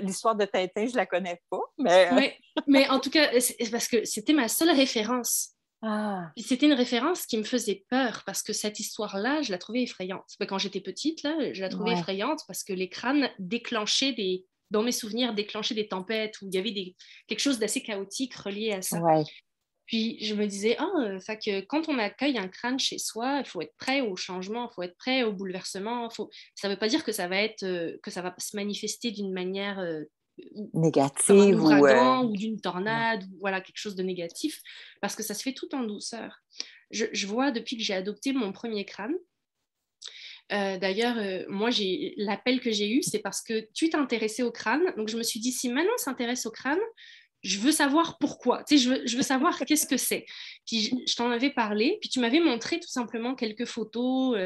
L'histoire de Tintin, je la connais pas, mais... mais en tout cas, c'est parce que c'était ma seule référence. C'était une référence qui me faisait peur parce que cette histoire-là, je la trouvais effrayante. Quand j'étais petite, là, je la trouvais effrayante parce que les crânes dans mes souvenirs, déclenchaient des tempêtes où il y avait quelque chose d'assez chaotique relié à ça. Puis je me disais, que quand on accueille un crâne chez soi, il faut être prêt au changement, il faut être prêt au bouleversement. Ça ne veut pas dire que ça va se manifester d'une manière négative, comme un ouragan ou d'une tornade, ou voilà, quelque chose de négatif, parce que ça se fait tout en douceur. Je vois depuis que j'ai adopté mon premier crâne. D'ailleurs, moi, l'appel que j'ai eu, c'est parce que tu t'intéressais au crâne. Donc, je me suis dit, si Manon s'intéresse au crâne, je veux savoir pourquoi. Tu sais, je veux savoir qu'est-ce que c'est. Puis, je t'en avais parlé. Puis, tu m'avais montré tout simplement quelques photos.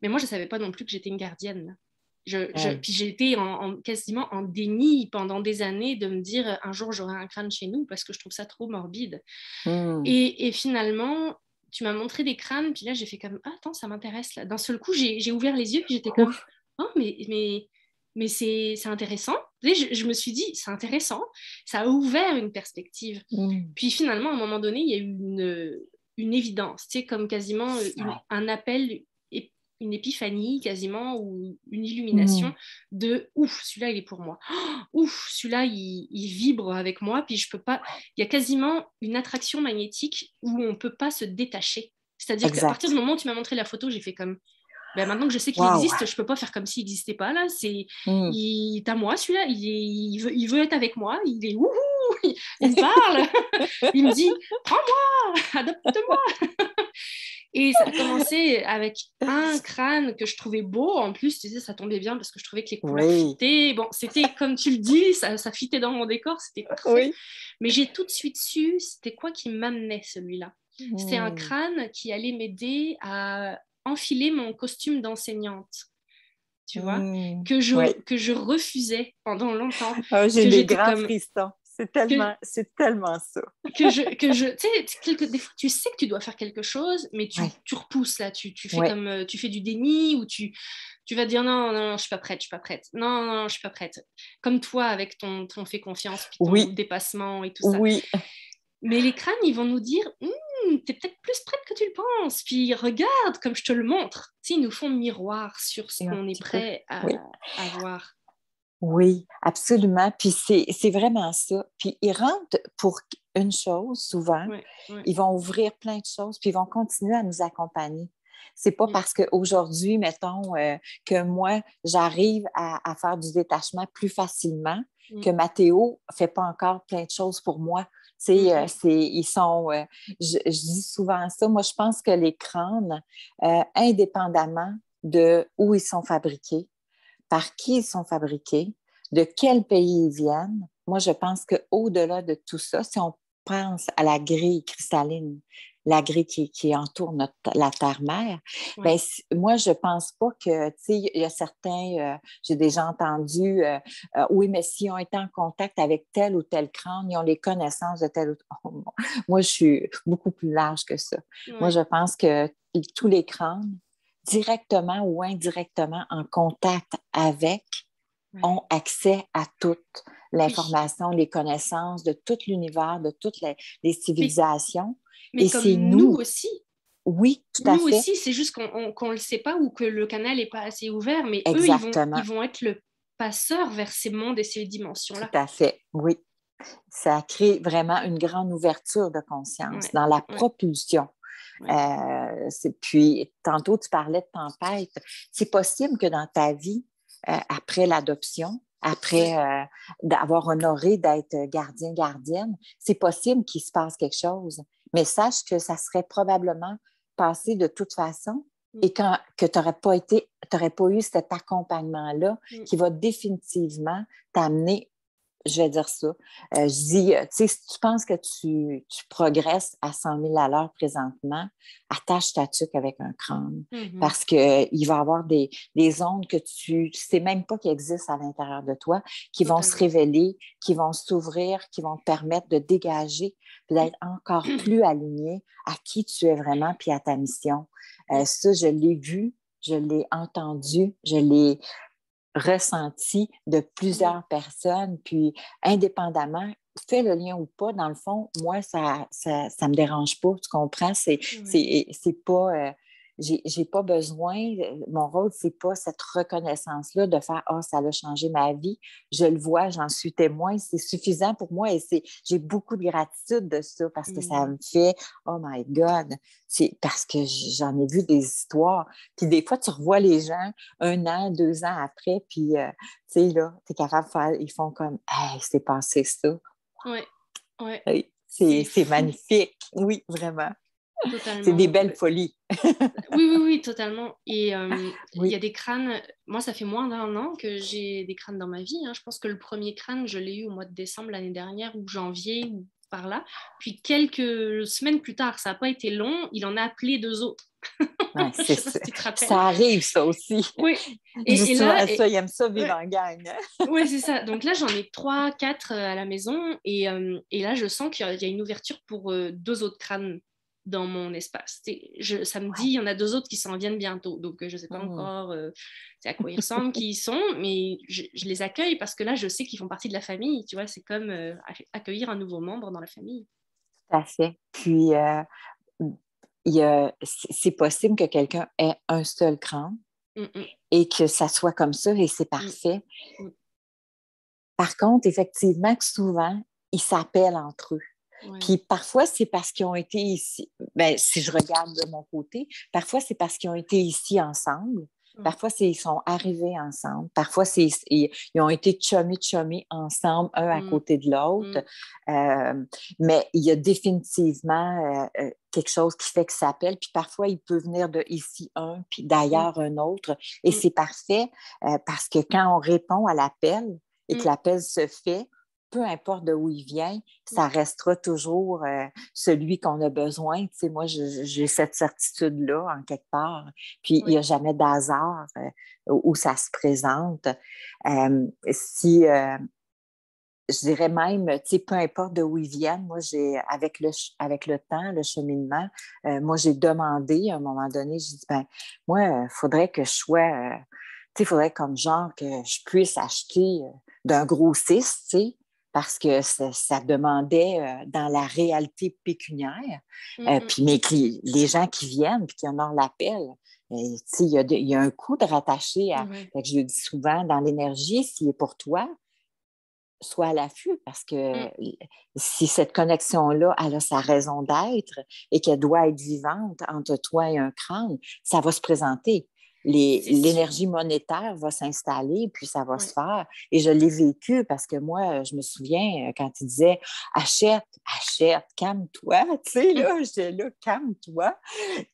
Mais moi, je ne savais pas non plus que j'étais une gardienne. Puis j'ai été quasiment en déni pendant des années de me dire un jour j'aurai un crâne chez nous parce que je trouve ça trop morbide. Et finalement, tu m'as montré des crânes, puis là j'ai fait comme attends, ça m'intéresse là. D'un seul coup, j'ai ouvert les yeux, puis j'étais comme oh, mais c'est intéressant. Je me suis dit c'est intéressant, ça a ouvert une perspective. Puis finalement, à un moment donné, il y a eu une évidence, tu sais, comme quasiment un appel, une épiphanie quasiment ou une illumination de ouf, celui-là il est pour moi, ouf, celui-là il vibre avec moi, puis je peux pas, il y a quasiment une attraction magnétique où on peut pas se détacher, c'est-à-dire qu'à partir du moment où tu m'as montré la photo, j'ai fait comme maintenant que je sais qu'il existe, je peux pas faire comme s'il n'existait pas là, c'est il est à moi celui-là, il veut être avec moi, il est wouhou, il me parle, il me dit prends-moi, adopte-moi. Et ça a commencé avec un crâne que je trouvais beau. En plus, tu sais, ça tombait bien parce que je trouvais que les couleurs fitaient. Bon, c'était comme tu le dis, ça fitait dans mon décor, c'était parfait. Mais j'ai tout de suite su, c'était quoi qui m'amenait celui-là. C'était un crâne qui allait m'aider à enfiler mon costume d'enseignante. Tu vois, que je refusais pendant longtemps. J'ai des grands frissons. C'est tellement ça. Tu sais, des fois, tu sais que tu dois faire quelque chose, mais tu repousses, là. Tu fais comme, tu fais du déni ou tu vas dire non, je suis pas prête. Non, je suis pas prête. Comme toi, avec ton fais confiance, puis ton dépassement et tout ça. Mais les crânes, ils vont nous dire, t'es peut-être plus prête que tu le penses. Puis regarde, comme je te le montre. Tu sais, ils nous font miroir sur ce qu'on est prêt à voir. Oui, absolument. Puis c'est vraiment ça. Puis ils rentrent pour une chose, souvent. Ils vont ouvrir plein de choses, puis ils vont continuer à nous accompagner. C'est pas parce qu'aujourd'hui, mettons, que moi, j'arrive à faire du détachement plus facilement que Mathéo ne fait pas encore plein de choses pour moi. Ils sont... je dis souvent ça. Moi, je pense que les crânes, indépendamment de où ils sont fabriqués, par qui ils sont fabriqués, de quel pays ils viennent. Moi, je pense qu'au-delà de tout ça, si on pense à la grille cristalline, la grille qui entoure la Terre-Mère, ben, moi, je ne pense pas que, tu sais, il y a certains, j'ai déjà entendu, oui, mais s'ils ont été en contact avec tel ou tel crâne, ils ont les connaissances de tel ou tel... Moi, je suis beaucoup plus large que ça. Moi, je pense que tous les crânes, directement ou indirectement en contact avec, ont accès à toute l'information, les connaissances de tout l'univers, de toutes les civilisations. Mais comme c'est nous aussi. Oui, tout à fait. Nous aussi, c'est juste qu'on ne le sait pas ou que le canal n'est pas assez ouvert, mais exactement. Eux, ils vont être le passeur vers ces mondes et ces dimensions-là. Tout à fait, oui. Ça crée vraiment une grande ouverture de conscience dans la propulsion. Ouais. Puis, tantôt, tu parlais de tempête. C'est possible que dans ta vie, après l'adoption, après d'avoir honoré d'être gardien-gardienne, c'est possible qu'il se passe quelque chose. Mais sache que ça serait probablement passé de toute façon et que tu n'aurais pas eu cet accompagnement-là qui va définitivement t'amener, je vais dire ça. Je dis, tu sais, si tu penses que tu progresses à 100 000 à l'heure présentement, attache ta tuque avec un crâne parce qu'il va y avoir des ondes que tu ne sais même pas qui existent à l'intérieur de toi, qui vont se révéler, qui vont s'ouvrir, qui vont te permettre de dégager puis d'être encore plus aligné à qui tu es vraiment puis à ta mission. Ça, je l'ai vu, je l'ai entendu, je l'ai ressenti de plusieurs personnes, puis indépendamment, fais le lien ou pas, dans le fond, moi, ça me dérange pas, tu comprends? C'est pas... j'ai pas besoin, mon rôle, c'est pas cette reconnaissance-là de faire « Ah, ça a changé ma vie ». Je le vois, j'en suis témoin, c'est suffisant pour moi et j'ai beaucoup de gratitude de ça parce que ça me fait « Oh my God ». C'est parce que j'en ai vu des histoires. Puis des fois, tu revois les gens 1 an, 2 ans après, puis tu sais, là, tu es capable de faire, ils font comme « Hey, c'est passé ça ». Oui, ouais. Oui, c'est magnifique. Oui, vraiment. Totalement. C'est des belles folies. Oui, totalement. Et il y a Oui. des crânes, moi, ça fait moins d'1 an que j'ai des crânes dans ma vie. Je pense que le premier crâne, je l'ai eu au mois de décembre l'année dernière ou janvier ou par là. Puis quelques semaines plus tard, ça n'a pas été long, il en a appelé 2 autres. Ouais, Je sais pas si tu te rappelles. Ça arrive, ça aussi. Oui. Je dis Et souvent là, ça, ils aiment ça vivre en gang. Oui, c'est ça. Donc là, j'en ai 3, 4 à la maison. Et là, je sens qu'il y a une ouverture pour 2 autres crânes dans mon espace. Ça me dit, il y en a 2 autres qui s'en viennent bientôt. Donc, je ne sais pas encore à quoi ils ressemblent, qui ils sont, mais je les accueille parce que là, je sais qu'ils font partie de la famille. Tu vois, c'est comme accueillir un nouveau membre dans la famille. Tout à fait. Puis, c'est possible que quelqu'un ait un seul crâne et que ça soit comme ça et c'est parfait. Par contre, effectivement, que souvent, ils s'appellent entre eux. Ouais. Puis parfois, c'est parce qu'ils ont été ici. Bien, si je regarde de mon côté, parfois, c'est parce qu'ils ont été ici ensemble. Parfois, ils sont arrivés ensemble. Parfois, ils ont été chummy ensemble, un à côté de l'autre. Mais il y a définitivement quelque chose qui fait que ça s'appelle. Puis parfois, il peut venir de ici un, puis d'ailleurs un autre. Et c'est parfait parce que quand on répond à l'appel et que l'appel se fait, peu importe de où il vient, ça restera toujours celui qu'on a besoin. Tu sais, moi, j'ai cette certitude-là en quelque part. Puis, il n'y a jamais d'hasard où ça se présente. Je dirais même, tu sais, peu importe de où ils viennent, moi, avec le temps, le cheminement, moi, j'ai demandé à un moment donné, j'ai dit, ben moi, il faudrait que je sois, tu sais, il faudrait comme genre que je puisse acheter d'un grossiste, tu sais, parce que ça demandait dans la réalité pécuniaire. Puis les gens qui viennent puis qui honorent l'appel, il y a un coût de rattacher à. Fait que je le dis souvent, dans l'énergie, s'il est pour toi, sois à l'affût parce que si cette connexion-là, elle a sa raison d'être et qu'elle doit être vivante entre toi et un crâne, ça va se présenter. L'énergie monétaire va s'installer, puis ça va se faire. Et je l'ai vécu parce que moi, je me souviens quand il disait « Achète, calme-toi », tu sais, là, j'étais là, « Calme-toi »,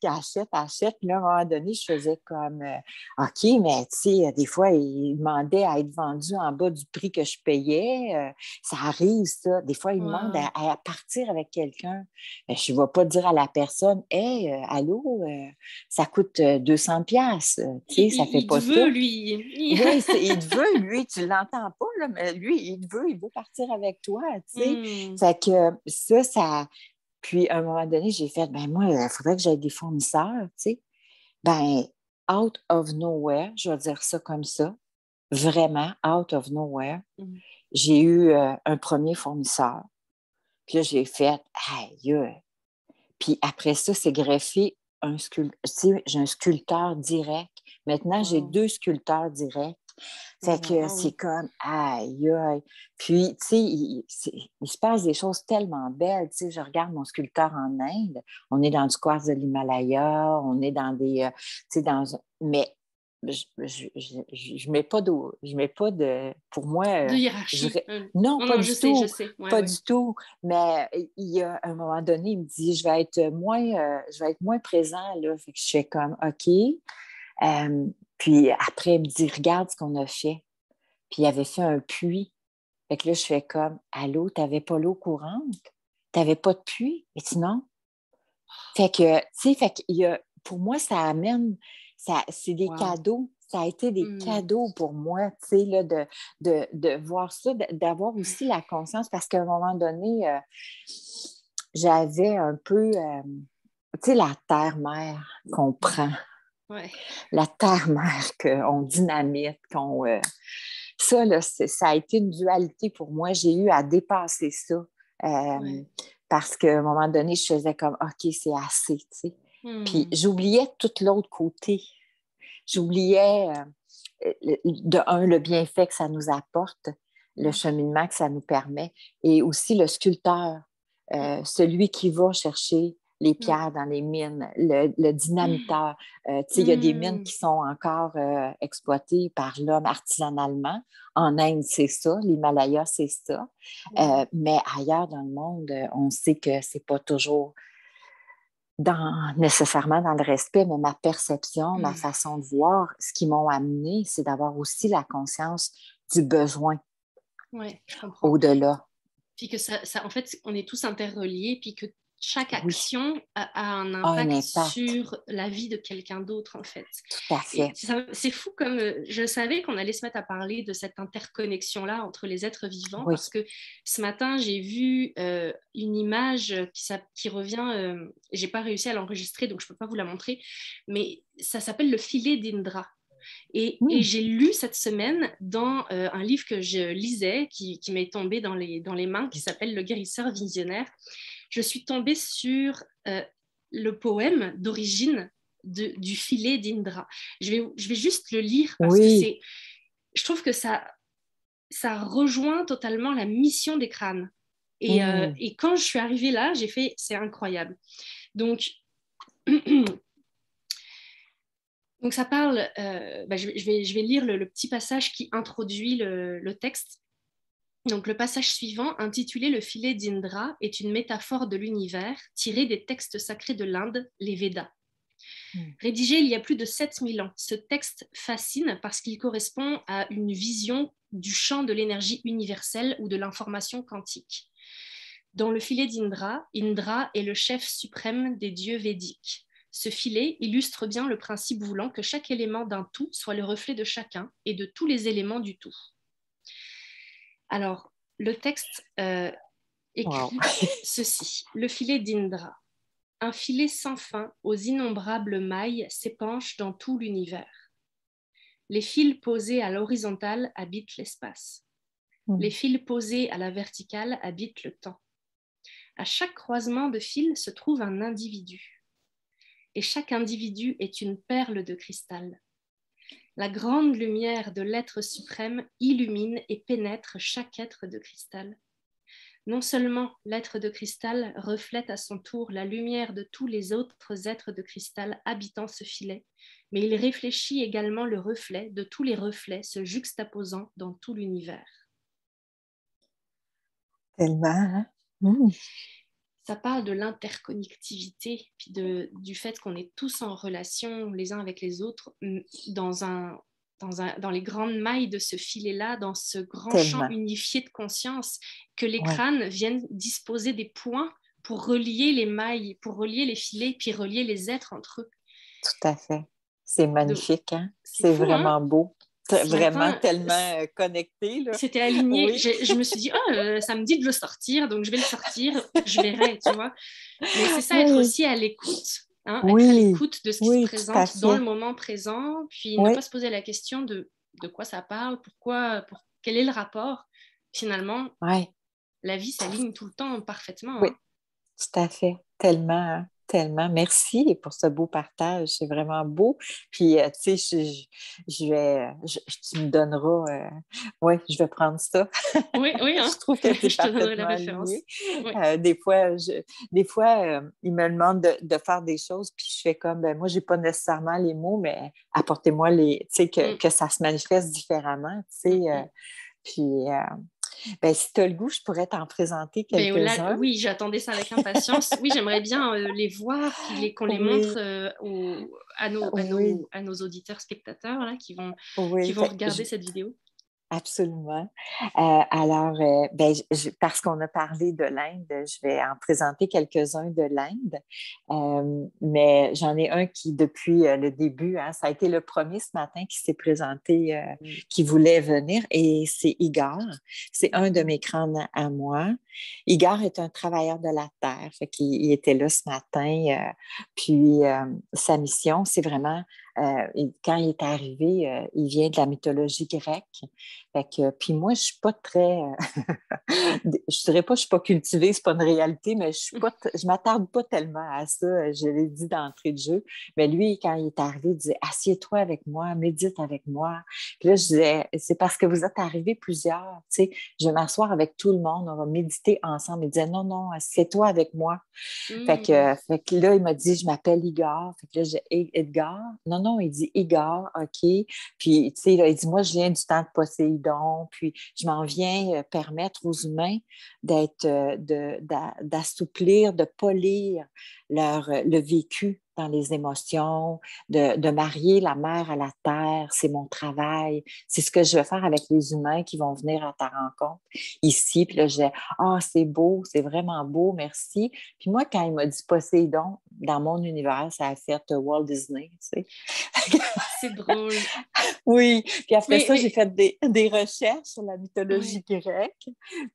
achète. Puis là, à un moment donné, je faisais comme « OK, mais tu sais, des fois, il demandait à être vendu en bas du prix que je payais. Ça arrive, ça. Des fois, il demande à partir avec quelqu'un. Je ne vais pas dire à la personne « Hey, allô, ça coûte 200$. » Ça fait pas ça. Il te veut, lui. Oui, il te veut, lui, tu l'entends pas, là, mais lui, il veut partir avec toi, tu sais. Fait que ça... Puis, à un moment donné, j'ai fait, ben moi, il faudrait que j'aie des fournisseurs, tu sais. Ben, out of nowhere, je vais dire ça comme ça, vraiment, out of nowhere, j'ai eu un premier fournisseur. Puis là, j'ai fait, aïe, puis après ça, c'est greffé j'ai un sculpteur direct. Maintenant, j'ai 2 sculpteurs directs Fait que Wow. c'est comme, aïe, aïe. Puis, tu sais, il se passe des choses tellement belles. Tu sais, je regarde mon sculpteur en Inde. On est dans du quartz de l'Himalaya. On est dans des, tu sais, mais je mets pas d'eau. Je mets pas de, pour moi, De je, hiérarchie. non, Non, pas non, du je tout. sais. Ouais, Pas ouais. du tout. Mais il y a un moment donné, il me dit, je vais être moins présent, là. Fait que je fais comme, OK. Puis après, il me dit, regarde ce qu'on a fait. Puis il avait fait un puits. Fait que là, je fais comme, allô, t'avais pas l'eau courante? T'avais pas de puits? Et dit non. Fait que, tu sais, pour moi, ça amène, c'est des Wow. cadeaux. Ça a été des Hmm. cadeaux pour moi, tu sais, là, de voir ça, d'avoir aussi la conscience, parce qu'à un moment donné, j'avais un peu, tu sais, la terre-mère qu'on prend, Ouais. la terre-mère qu'on dynamite, ça, là, ça a été une dualité pour moi. J'ai eu à dépasser ça. Ouais. Parce qu'à un moment donné, je faisais comme, OK, c'est assez, tu sais. Puis Hmm. j'oubliais tout l'autre côté. J'oubliais, le bienfait que ça nous apporte, le Hmm. cheminement que ça nous permet, et aussi le sculpteur, celui qui va chercher les Hmm. pierres dans les mines, le Hmm. dynamiteur. Tu sais, il y a des mines Hmm. qui sont encore exploitées par l'homme artisanalement. En Inde, c'est ça. L'Himalaya, c'est ça. Wow. Mais ailleurs dans le monde, on sait que c'est pas toujours nécessairement dans le respect, mais ma perception, ma Hmm. façon de voir, ce qui m'ont amené, c'est d'avoir aussi la conscience du besoin Ouais, je comprends. au-delà. Puis que en fait, on est tous interreliés, puis que chaque Oui, action a un a un impact impact, sur la vie de quelqu'un d'autre, en fait. tout à Et fait. c'est fou comme je savais qu'on allait se mettre à parler de cette interconnexion-là entre les êtres vivants, Oui, parce que ce matin, j'ai vu une image qui revient, j'ai pas réussi à l'enregistrer, donc je peux pas vous la montrer, mais ça s'appelle le filet d'Indra. Et hmm. j'ai lu cette semaine dans un livre que je lisais, qui m'est tombé dans les mains, qui s'appelle Le guérisseur visionnaire. Je suis tombée sur le poème d'origine du filet d'Indra. Je vais juste le lire parce que Oui, je trouve que ça rejoint totalement la mission des crânes. hmm. Et quand je suis arrivée là, j'ai fait, c'est incroyable. Donc, Donc ça parle, je vais lire le petit passage qui introduit le texte. Donc le passage suivant, intitulé Le filet d'Indra, est une métaphore de l'univers tirée des textes sacrés de l'Inde, les Védas. Hmm. Rédigé il y a plus de 7000 ans, ce texte fascine parce qu'il correspond à une vision du champ de l'énergie universelle ou de l'information quantique. Dans le filet d'Indra, Indra est le chef suprême des dieux védiques. Ce filet illustre bien le principe voulant que chaque élément d'un tout soit le reflet de chacun et de tous les éléments du tout. Alors, le texte Wow. écrit ceci. Le filet d'Indra. Un filet sans fin aux innombrables mailles s'épanche dans tout l'univers. Les fils posés à l'horizontale habitent l'espace. Les Hmm. fils posés à la verticale habitent le temps. À chaque croisement de fils se trouve un individu. Et chaque individu est une perle de cristal. La grande lumière de l'être suprême illumine et pénètre chaque être de cristal. Non seulement l'être de cristal reflète à son tour la lumière de tous les autres êtres de cristal habitant ce filet, mais il réfléchit également le reflet de tous les reflets se juxtaposant dans tout l'univers. Tellement, hein? Hmm. Ça parle de l'interconnectivité, puis du fait qu'on est tous en relation les uns avec les autres dans les grandes mailles de ce filet-là, dans ce grand champ Tellement. unifié de conscience, que les Oui, crânes viennent disposer des points pour relier les mailles, pour relier les filets, puis relier les êtres entre eux. tout à fait. C'est Donc, magnifique, hein? c'est C'est fou, hein? vraiment beau. Ce Vraiment matin, tellement connecté, là. c'était aligné. Oui. Je me suis dit, ça me dit de le sortir, donc je vais le sortir, je verrai, tu vois. Mais c'est ça, être Oui, aussi à l'écoute, hein, être à oui, l'écoute de ce qui se oui, tout à présente dans le fait. moment présent, puis ne pas Oui, se poser la question de quoi ça parle, quel est le rapport. Finalement, oui, la vie s'aligne tout le temps parfaitement. oui, Hein. tout à fait. Tellement, hein? Tellement. Merci pour ce beau partage. C'est vraiment beau. Puis, tu sais, tu me donneras, oui, je vais prendre ça. Oui, oui, hein? Je trouve que c'est Je te donnerai la parfaitement référence. aligné. Oui. Des fois, ils me demandent de faire des choses, puis je fais comme, ben, moi, j'ai pas nécessairement les mots, mais apportez-moi tu sais, Mm, que ça se manifeste différemment, tu mm, sais. mm. Puis, ben, si tu as le goût, je pourrais t'en présenter Ben là, quelques-uns. oui, j'attendais ça avec impatience. Oui, j'aimerais bien les voir, qu'on les montre Oui, oui, à nos auditeurs, spectateurs là, qui oui. vont regarder cette vidéo. Absolument. Alors, ben, parce qu'on a parlé de l'Inde, je vais en présenter quelques-uns de l'Inde. Mais j'en ai un qui, depuis le début, hein, ça a été le premier ce matin qui s'est présenté, qui voulait venir, et c'est Igor. C'est un de mes crânes à moi. Igor est un travailleur de la terre, fait qu'il il était là ce matin. Puis, sa mission, c'est vraiment, quand il est arrivé, il vient de la mythologie grecque. Fait que, puis moi, je suis pas très, je dirais pas que je suis pas cultivée, c'est pas une réalité, mais je m'attarde pas tellement à ça. Je l'ai dit d'entrée de jeu. Mais lui, quand il est arrivé, il disait, assieds-toi avec moi, médite avec moi. Puis là, je disais, c'est parce que vous êtes arrivés plusieurs, tu sais, je vais m'asseoir avec tout le monde, on va méditer ensemble. Il disait, non, non, assieds-toi avec moi. Mm. Fait que là, il m'a dit, je m'appelle Igor. Fait que là, j'ai Edgar. Non, non, il dit Igor, OK. Puis, tu sais, il dit, moi, je viens du temps de Poséidon, puis je m'en viens permettre aux humains d'assouplir, de polir le vécu dans les émotions, de marier la mer à la terre, c'est mon travail, c'est ce que je vais faire avec les humains qui vont venir à ta rencontre ici. Puis là, j'ai, ah, c'est beau, c'est vraiment beau, merci. Puis moi, quand il m'a dit Poséidon, dans mon univers, ça a fait Walt Disney, tu sais. C'est drôle. Oui, puis après ça, j'ai Mais, fait des recherches sur la mythologie ouais. grecque.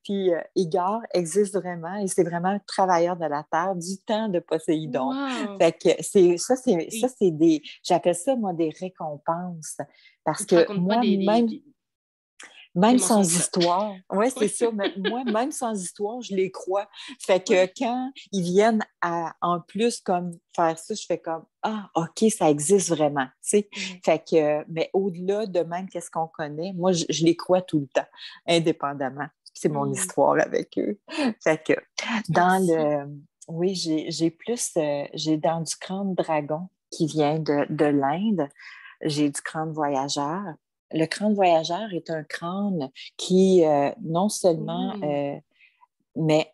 Puis Igor existe vraiment et c'est vraiment un travailleur de la terre du temps de Poséidon. Waouh. Fait que ça, Il, c'est j'appelle ça, moi, des récompenses. Parce il te que raconte pas moi, des même sans mensonges, quoi. histoire, oui, c'est Ouais. ça. Mais moi, même sans histoire, je les crois. Fait que Ouais. quand ils viennent en plus comme faire ça, je fais comme ah, OK, ça existe vraiment. Tu sais. Ouais. Fait que, mais au-delà de même qu'est-ce qu'on connaît, moi, je les crois tout le temps, indépendamment. C'est mon Mm. histoire avec eux. Fait que dans Merci. le oui, j'ai plus j'ai dans du crâne dragon qui vient de l'Inde. J'ai du crâne voyageur. Le crâne voyageur est un crâne qui non seulement Mm. mais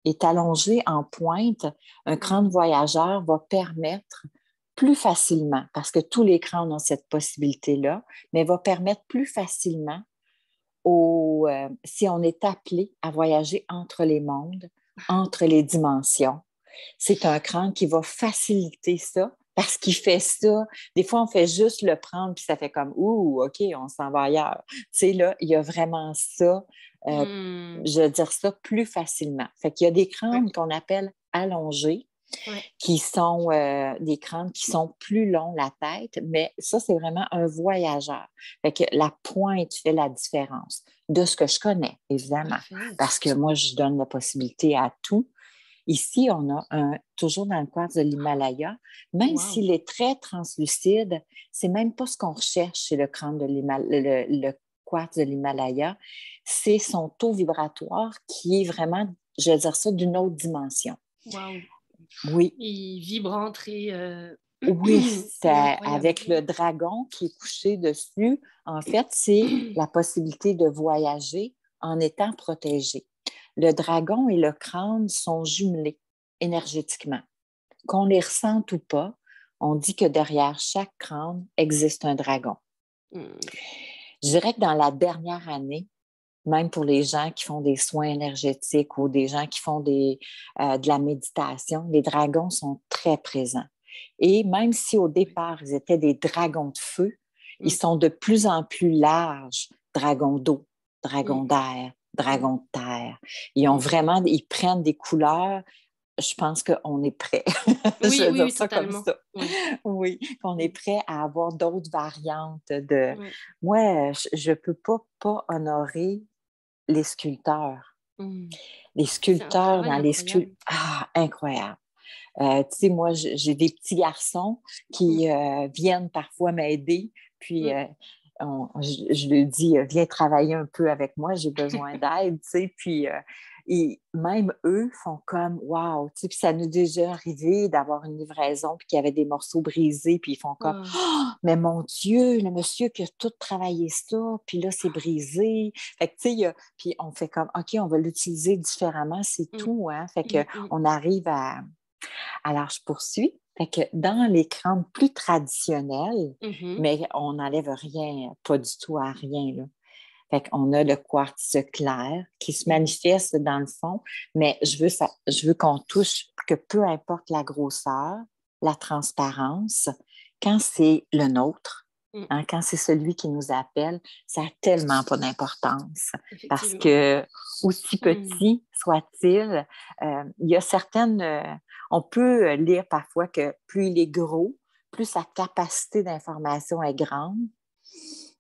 est allongé en pointe. Un crâne Mm. voyageur va permettre plus facilement, parce que tous les crânes ont cette possibilité-là, mais va permettre plus facilement si on est appelé à voyager entre les mondes, entre les dimensions. C'est un crâne qui va faciliter ça parce qu'il fait ça. Des fois, on fait juste le prendre puis ça fait comme ouh, OK, on s'en va ailleurs. Tu sais, là, il y a vraiment ça, Mm. je veux dire ça plus facilement. Fait qu'il y a des Ouais. crânes qu'on appelle allongés, Ouais. qui sont des crânes qui sont plus longs, la tête, mais ça, c'est vraiment un voyageur. Fait que la pointe fait la différence de ce que je connais, évidemment, Parfait. parce que moi, je donne la possibilité à tout. Ici, on a toujours dans le quartz de l'Himalaya, même Wow. s'il est très translucide, c'est même pas ce qu'on recherche chez le crâne de le quartz de l'Himalaya, c'est son taux vibratoire qui est vraiment, je vais dire ça, d'une autre dimension. Wow. Oui, Et vibrant, très, oui, très c'est incroyable. avec le dragon qui est couché dessus. En fait, c'est la possibilité de voyager en étant protégé. Le dragon et le crâne sont jumelés énergétiquement. Qu'on les ressente ou pas, on dit que derrière chaque crâne existe un dragon. Mm. Je dirais que dans la dernière année, même pour les gens qui font des soins énergétiques ou des gens qui font de la méditation, les dragons sont très présents. Et même si au départ, ils étaient des dragons de feu, ils Mm. sont de plus en plus larges, dragons d'eau, dragons Mm. d'air, Mm. dragons de terre. Mm. Ils prennent des couleurs. Je pense qu'on est prêt. Je Oui, vais oui, dire oui, ça comme totalement. ça. Oui. Oui, qu'on est Mm. prêt à avoir d'autres variantes de. Ouais. Moi, je ne peux pas honorer les sculpteurs. Mm. Les C'est un sculpteurs travail dans les sculptures. incroyable. Ah, incroyable. Tu sais, moi, j'ai des petits garçons qui viennent parfois m'aider, puis je lui dis, viens travailler un peu avec moi, j'ai besoin d'aide, tu sais, puis et même eux font comme, wow, tu sais, puis ça nous est déjà arrivé d'avoir une livraison, puis qu'il y avait des morceaux brisés, puis ils font comme, Wow. oh, mais mon Dieu, le monsieur qui a tout travaillé ça, puis là, c'est brisé. Fait que, tu sais, puis on fait comme, OK, on va l'utiliser différemment, c'est tout, hein. Fait qu'on arrive Alors, je poursuis. Fait que dans les crânes plus traditionnels, mais on n'enlève rien, pas du tout à rien, là. Fait qu'on a le quartz clair qui se manifeste dans le fond, mais je veux qu'on touche que peu importe la grosseur, la transparence, quand c'est le nôtre, hein, quand c'est celui qui nous appelle, ça n'a tellement pas d'importance. Parce que, aussi petit soit-il, il y a certaines... on peut lire parfois que plus il est gros, plus sa capacité d'information est grande.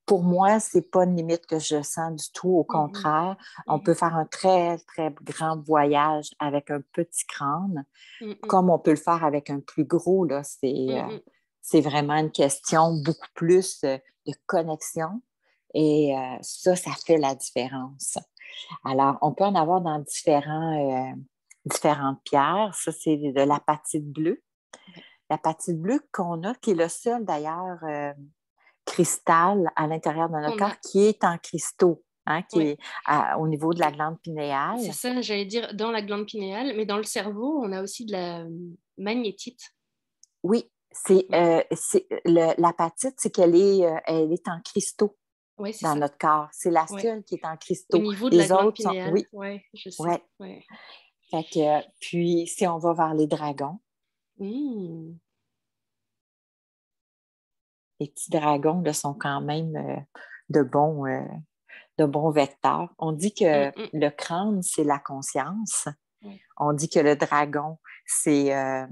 Pour moi, ce n'est pas une limite que je sens du tout. Au contraire, on peut faire un très, très grand voyage avec un petit crâne, comme on peut le faire avec un plus gros. Là. C'est vraiment une question beaucoup plus de connexion. Et ça fait la différence. Alors, on peut en avoir dans différentes pierres. Ça, c'est de l'apatite bleue. L'apatite bleue qu'on a, qui est le seul d'ailleurs cristal à l'intérieur de notre corps qui est en cristaux, hein, qui est au niveau de la glande pinéale. C'est ça, j'allais dire dans la glande pinéale, mais dans le cerveau, on a aussi de la magnétite. Oui, l'apatite, c'est qu'elle elle est en cristaux dans notre corps. C'est la seule qui est en cristaux. Au niveau de la glande pinéale, oui, je sais. Ouais. Fait que, puis, si on va vers les dragons, les petits dragons là, sont quand même de bons vecteurs. On dit que le crâne, c'est la conscience. On dit que le dragon, c'est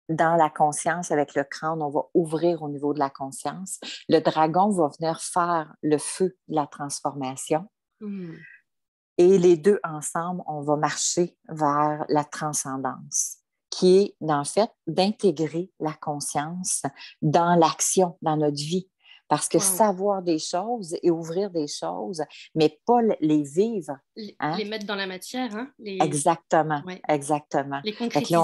dans la conscience, avec le crâne, on va ouvrir au niveau de la conscience. Le dragon va venir faire le feu de la transformation. Et les deux ensemble, on va marcher vers la transcendance, qui est, en fait, d'intégrer la conscience dans l'action, dans notre vie. Parce que savoir des choses et ouvrir des choses, mais pas les vivre. Hein? Les mettre dans la matière, hein? Exactement, exactement. Les concrétiser. Fait que là,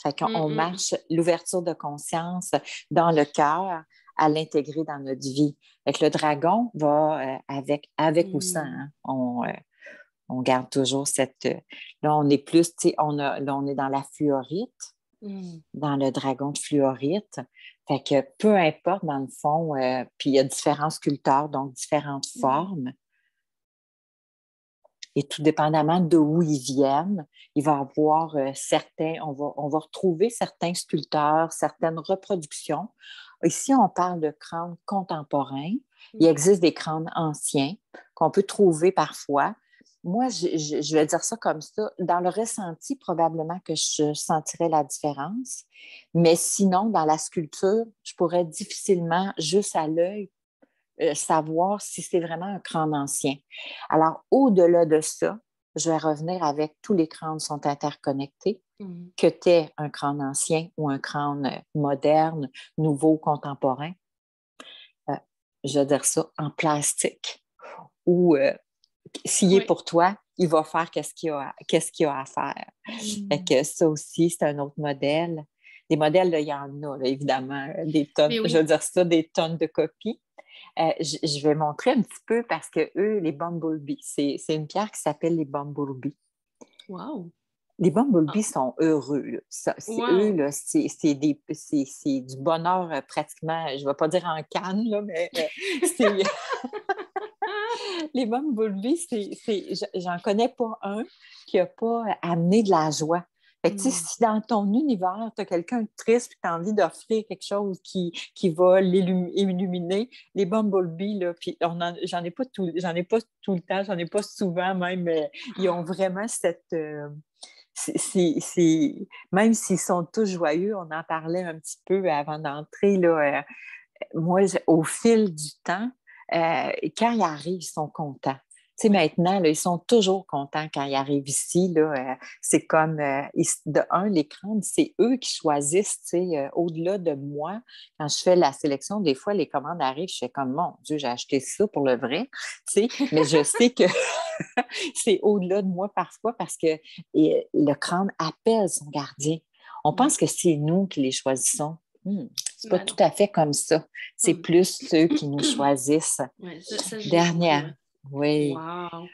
fait qu'on marche l'ouverture de conscience dans le cœur à l'intégrer dans notre vie. Fait que le dragon va avec ou sans. Hein? On garde toujours cette... Là, on est plus, tu sais, là, on est dans la fluorite, dans le dragon de fluorite. Fait que peu importe, dans le fond, puis il y a différents sculpteurs, donc différentes formes. Et tout dépendamment de où ils viennent, il va y avoir certains, on va retrouver certains sculpteurs, certaines reproductions. Ici, on parle de crânes contemporains. Il existe des crânes anciens qu'on peut trouver parfois. Moi, je vais dire ça comme ça. Dans le ressenti, probablement que je sentirais la différence. Mais sinon, dans la sculpture, je pourrais difficilement, juste à l'œil, savoir si c'est vraiment un crâne ancien. Alors, au-delà de ça, je vais revenir avec tous les crânes sont interconnectés, que tu aies un crâne ancien ou un crâne moderne, nouveau, contemporain. Je vais dire ça en plastique. Ou s'il est pour toi, il va faire qu'est-ce qu'il y a à faire. Fait que ça aussi, c'est un autre modèle. Des modèles, là, il y en a, là, évidemment, des tonnes, je veux dire ça, des tonnes de copies. Je vais montrer un petit peu parce que eux, les bumblebees, c'est une pierre qui s'appelle les bumblebees. Wow! Les bumblebees sont heureux. Là. Eux, là, c'est du bonheur pratiquement, je ne vais pas dire en canne, là, mais c'est... Les bumblebees, j'en connais pas un qui n'a pas amené de la joie. Fait que, si dans ton univers, tu as quelqu'un de triste et tu as envie d'offrir quelque chose qui va l'illuminer, les bumblebees, là, puis j'en ai pas tout le temps, j'en ai pas souvent même, ils ont vraiment cette... même s'ils sont tous joyeux, on en parlait un petit peu avant d'entrer, là, moi, au fil du temps, quand ils arrivent, ils sont contents. sais, maintenant, là, ils sont toujours contents quand ils arrivent ici. Là, c'est comme, de un, les crânes, c'est eux qui choisissent, tu sais, au-delà de moi. Quand je fais la sélection, des fois, les commandes arrivent, je fais comme, mon Dieu, j'ai acheté ça pour le vrai, tu sais, mais je sais que c'est au-delà de moi parfois parce que le crâne appelle son gardien. On pense que c'est nous qui les choisissons. C'est pas Ben tout non. à fait comme ça. C'est plus ceux qui nous choisissent. Ouais, ça je l'ai compris, Dernière, ouais. oui, Wow.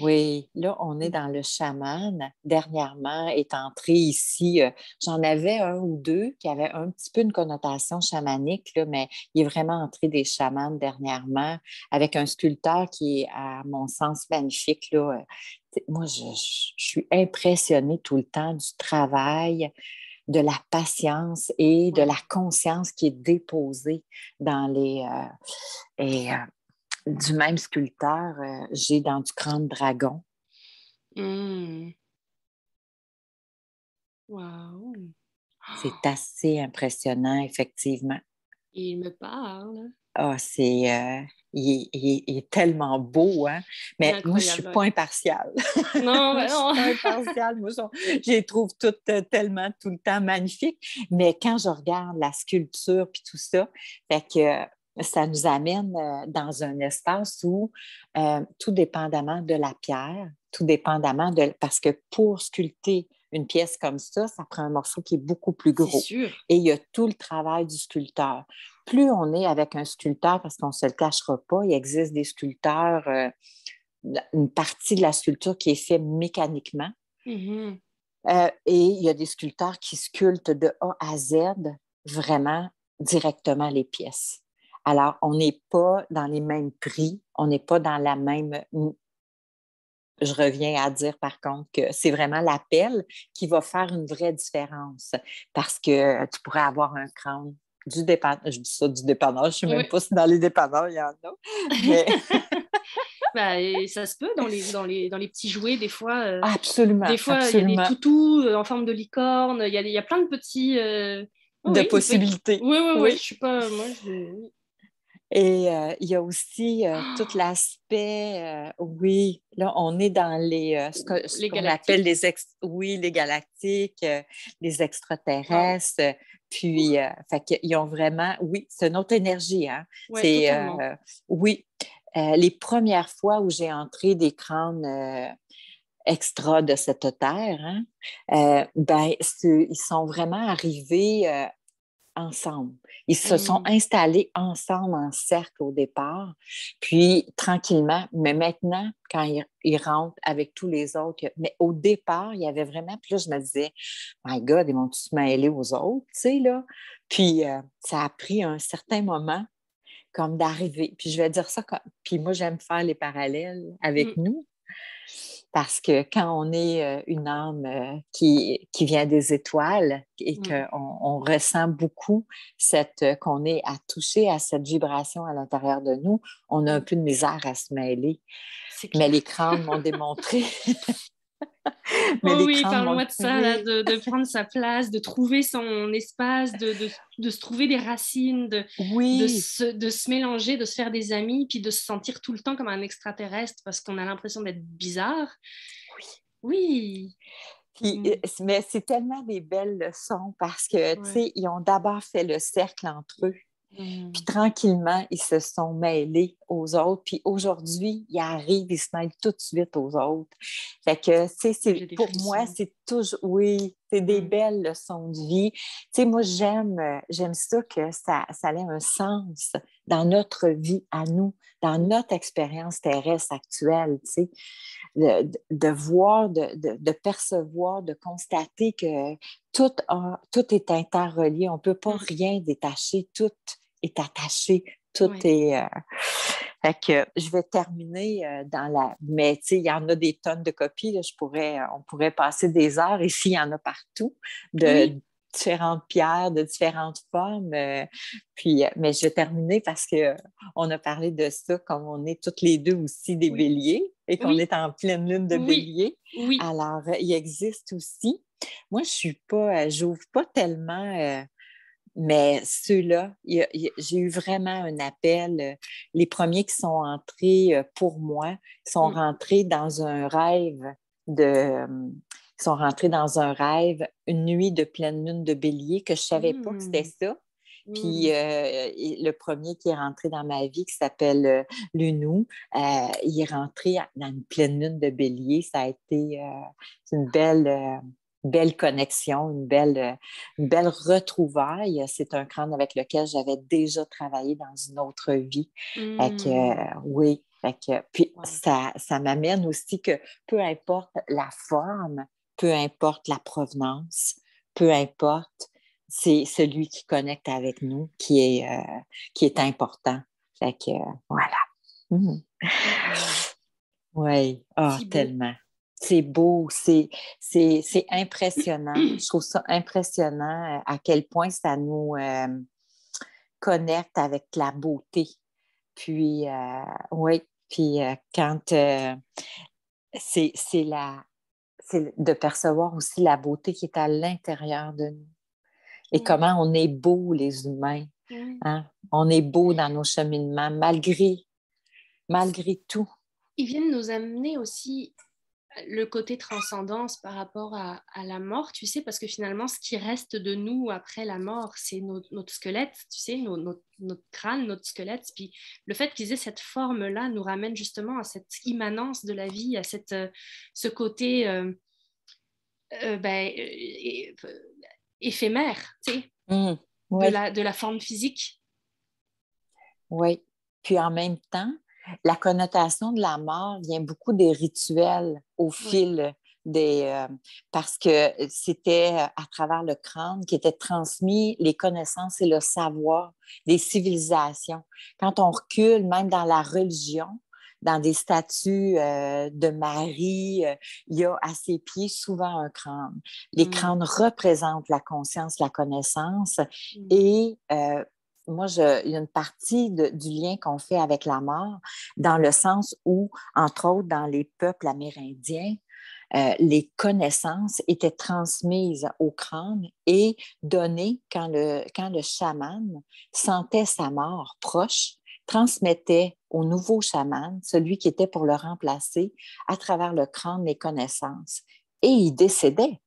oui. Là, on est dans le chaman. Dernièrement est entré ici, j'en avais un ou deux qui avaient un petit peu une connotation chamanique, là, mais il est vraiment entré des chamans dernièrement avec un sculpteur qui est, à mon sens, magnifique. Là. Moi, je suis impressionnée tout le temps du travail, de la patience et de Ouais. la conscience qui est déposée dans et, du même sculpteur, j'ai dans du crâne dragon. Hmm. Wow. C'est assez impressionnant, effectivement. Il me parle. Ah, il est tellement beau, hein? Il est Mais moi, je ne suis incroyable, pas ouais. impartiale. Non, Moi, ben je ne suis non. pas impartiale. Moi, je les trouve toutes tellement, tout le temps magnifiques. Mais quand je regarde la sculpture puis tout ça, fait que ça nous amène dans un espace où, tout dépendamment de la pierre, tout dépendamment de... Parce que pour sculpter une pièce comme ça prend un morceau qui est beaucoup plus C'est gros. sûr. Et il y a tout le travail du sculpteur. Plus on est avec un sculpteur, parce qu'on ne se le cachera pas, il existe des sculpteurs, une partie de la sculpture qui est faite mécaniquement. Mhm. Et il y a des sculpteurs qui sculptent de A à Z vraiment directement les pièces. Alors, on n'est pas dans les mêmes prix, on n'est pas dans la même... Je reviens à dire, par contre, que c'est vraiment l'appel qui va faire une vraie différence parce que tu pourrais avoir un crâne du dépanneur. Je dis ça du dépanneur, je ne sais même Ouais. pas si dans les dépanneurs, il y en a. Mais Bah, et ça se peut dans les petits jouets, des fois. absolument, Des fois, il y a des absolument toutous en forme de licorne. Il y a plein de petits. de Oui, il peut. possibilités. Oui, oui, oui. Je Oui. suis pas. Moi, je. Et il y a aussi tout l'aspect, oui, là, on est dans ce Les qu'on appelle galactiques. oui, les galactiques, les Waouh. extraterrestres. Puis, fait qu'ils ont vraiment, oui, c'est une autre énergie, hein. Ouais, C'est, totalement. oui, les premières fois où j'ai entré des crânes extra de cette terre, hein, ben, ils sont vraiment arrivés ensemble. Ils se sont Mm. installés ensemble en cercle au départ, puis tranquillement, mais maintenant, quand ils rentrent avec tous les autres, mais au départ, il y avait vraiment, puis là, je me disais, My God, ils vont tous se mêler aux autres, tu sais, là. Puis ça a pris un certain moment comme d'arriver. Puis je vais dire ça, puis moi, j'aime faire les parallèles avec Mm. nous. Parce que quand on est une âme qui vient des étoiles et Mm. qu'on ressent beaucoup qu'on est à toucher à cette vibration à l'intérieur de nous, on a un Mm. peu de misère à se mêler. C'est Mais clair. les crânes m'ont démontré. Mais Oh les oui, crânes m'ont... parle-moi de ça, là, Oui, de prendre sa place, de trouver son espace, de se trouver des racines, oui, de se mélanger, de se faire des amis, puis de se sentir tout le temps comme un extraterrestre parce qu'on a l'impression d'être bizarre. Oui. puis, Mm. mais c'est tellement des belles leçons parce que, tu Ouais. sais, ils ont d'abord fait le cercle entre eux. Puis Mm. tranquillement, ils se sont mêlés aux autres. Puis aujourd'hui, ils arrivent, ils se mêlent tout de suite aux autres. Fait que, tu sais, J'ai des pour moi, frissons. c'est toujours, oui, c'est des Mm. belles leçons de vie. Tu sais, moi, j'aime ça que ça ait un sens dans notre vie à nous, dans Mm. notre expérience terrestre actuelle, tu sais, de voir, de percevoir, de constater que tout est interrelié. On ne peut pas Mm. rien détacher. Tout est attaché. Tout Ouais. est. Fait que je vais terminer dans la. Mais tu sais, il y en a des tonnes de copies. Là, on pourrait passer des heures. Ici, il y en a partout de Oui. différentes pierres, de différentes formes. Mais je vais terminer parce que on a parlé de ça, comme on est toutes les deux aussi des Oui. béliers et qu'on Oui. est en pleine lune de Oui. bélier. Oui. Alors, il existe aussi. Moi, je suis pas, j'ouvre pas tellement. Mais ceux-là, j'ai eu vraiment un appel. Les premiers qui sont entrés pour moi sont rentrés dans un rêve de... Ils sont rentrés dans un rêve, une nuit de pleine lune de bélier, que je ne savais pas que c'était ça. Puis le premier qui est rentré dans ma vie, qui s'appelle Lunou, il est rentré dans une pleine lune de bélier. Ça a été une belle connexion, une belle retrouvaille. C'est un crâne avec lequel j'avais déjà travaillé dans une autre vie. Fait que, oui. Puis ça m'amène aussi que peu importe la forme, peu importe la provenance, peu importe, c'est celui qui connecte avec nous qui est important. Fait que, voilà. Oui, tellement. C'est beau, c'est impressionnant. Je trouve ça impressionnant à quel point ça nous connecte avec la beauté. Puis, oui, puis quand c'est de percevoir aussi la beauté qui est à l'intérieur de nous. Et comment on est beau, les humains. Hein? On est beau dans nos cheminements, malgré tout. Ils viennent nous amener aussi le côté transcendance par rapport à la mort, tu sais, parce que finalement, ce qui reste de nous après la mort, c'est notre squelette, tu sais, notre crâne, notre squelette. Puis le fait qu'ils aient cette forme-là nous ramène justement à cette immanence de la vie, à ce côté éphémère, tu sais, de la forme physique. Oui. Puis en même temps, la connotation de la mort vient beaucoup des rituels au fil parce que c'était à travers le crâne qu'étaient transmis les connaissances et le savoir des civilisations. Quand on recule, même dans la religion, dans des statues de Marie, il y a à ses pieds souvent un crâne. Les crânes représentent la conscience, la connaissance et moi, il y a une partie du lien qu'on fait avec la mort, dans le sens où, entre autres, dans les peuples amérindiens, les connaissances étaient transmises au crâne et données quand le chaman sentait sa mort proche, transmettait au nouveau chaman, celui qui était pour le remplacer, à travers le crâne les connaissances. Et il décédait.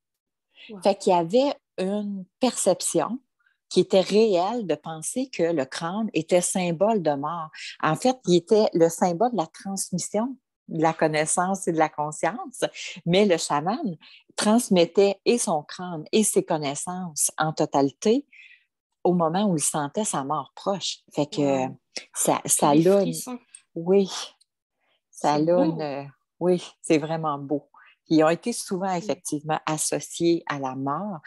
Wow. Fait qu'il y avait une perception qui était réel de penser que le crâne était symbole de mort. En fait, il était le symbole de la transmission de la connaissance et de la conscience, mais le chaman transmettait et son crâne et ses connaissances en totalité au moment où il sentait sa mort proche. Fait que ça a oui, ça a oui, c'est vraiment beau. Ils ont été souvent effectivement associés à la mort.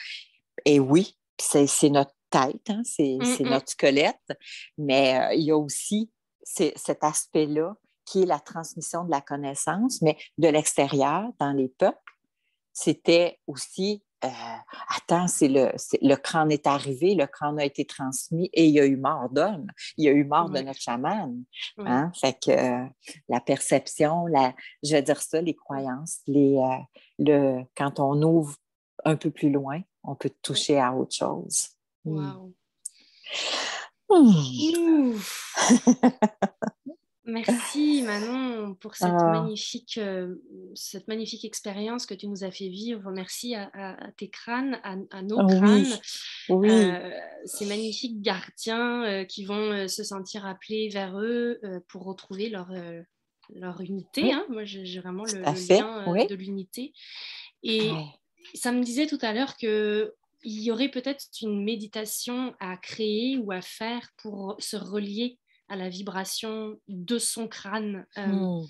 Et oui, c'est notre tête, hein, c'est notre squelette, mais il y a aussi cet aspect-là qui est la transmission de la connaissance, mais de l'extérieur, dans les peuples, c'était aussi, attends, le crâne est arrivé, le crâne a été transmis et il y a eu mort d'homme, il y a eu mort de notre chaman. Hein? Fait que la perception, je vais dire ça, les croyances, quand on ouvre un peu plus loin, on peut toucher à autre chose. Wow. Merci Manon pour cette magnifique expérience que tu nous as fait vivre. Merci à tes crânes, à nos crânes. Oui. Ces magnifiques gardiens qui vont se sentir appelés vers eux pour retrouver leur unité. Hein. Moi, j'ai vraiment le lien de l'unité. Et ça me disait tout à l'heure que il y aurait peut-être une méditation à créer ou à faire pour se relier à la vibration de son crâne. Je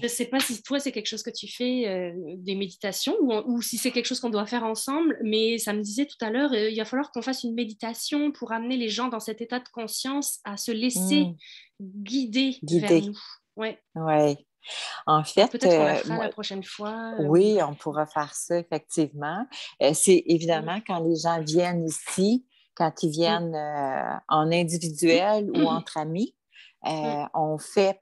ne sais pas si toi, c'est quelque chose que tu fais, des méditations, ou si c'est quelque chose qu'on doit faire ensemble, mais ça me disait tout à l'heure, il va falloir qu'on fasse une méditation pour amener les gens dans cet état de conscience à se laisser guider vers nous. Ouais. En fait, peut-être qu'on la fera la prochaine fois. Oui, on pourra faire ça, effectivement. C'est évidemment quand les gens viennent ici, quand ils viennent en individuel ou entre amis, on fait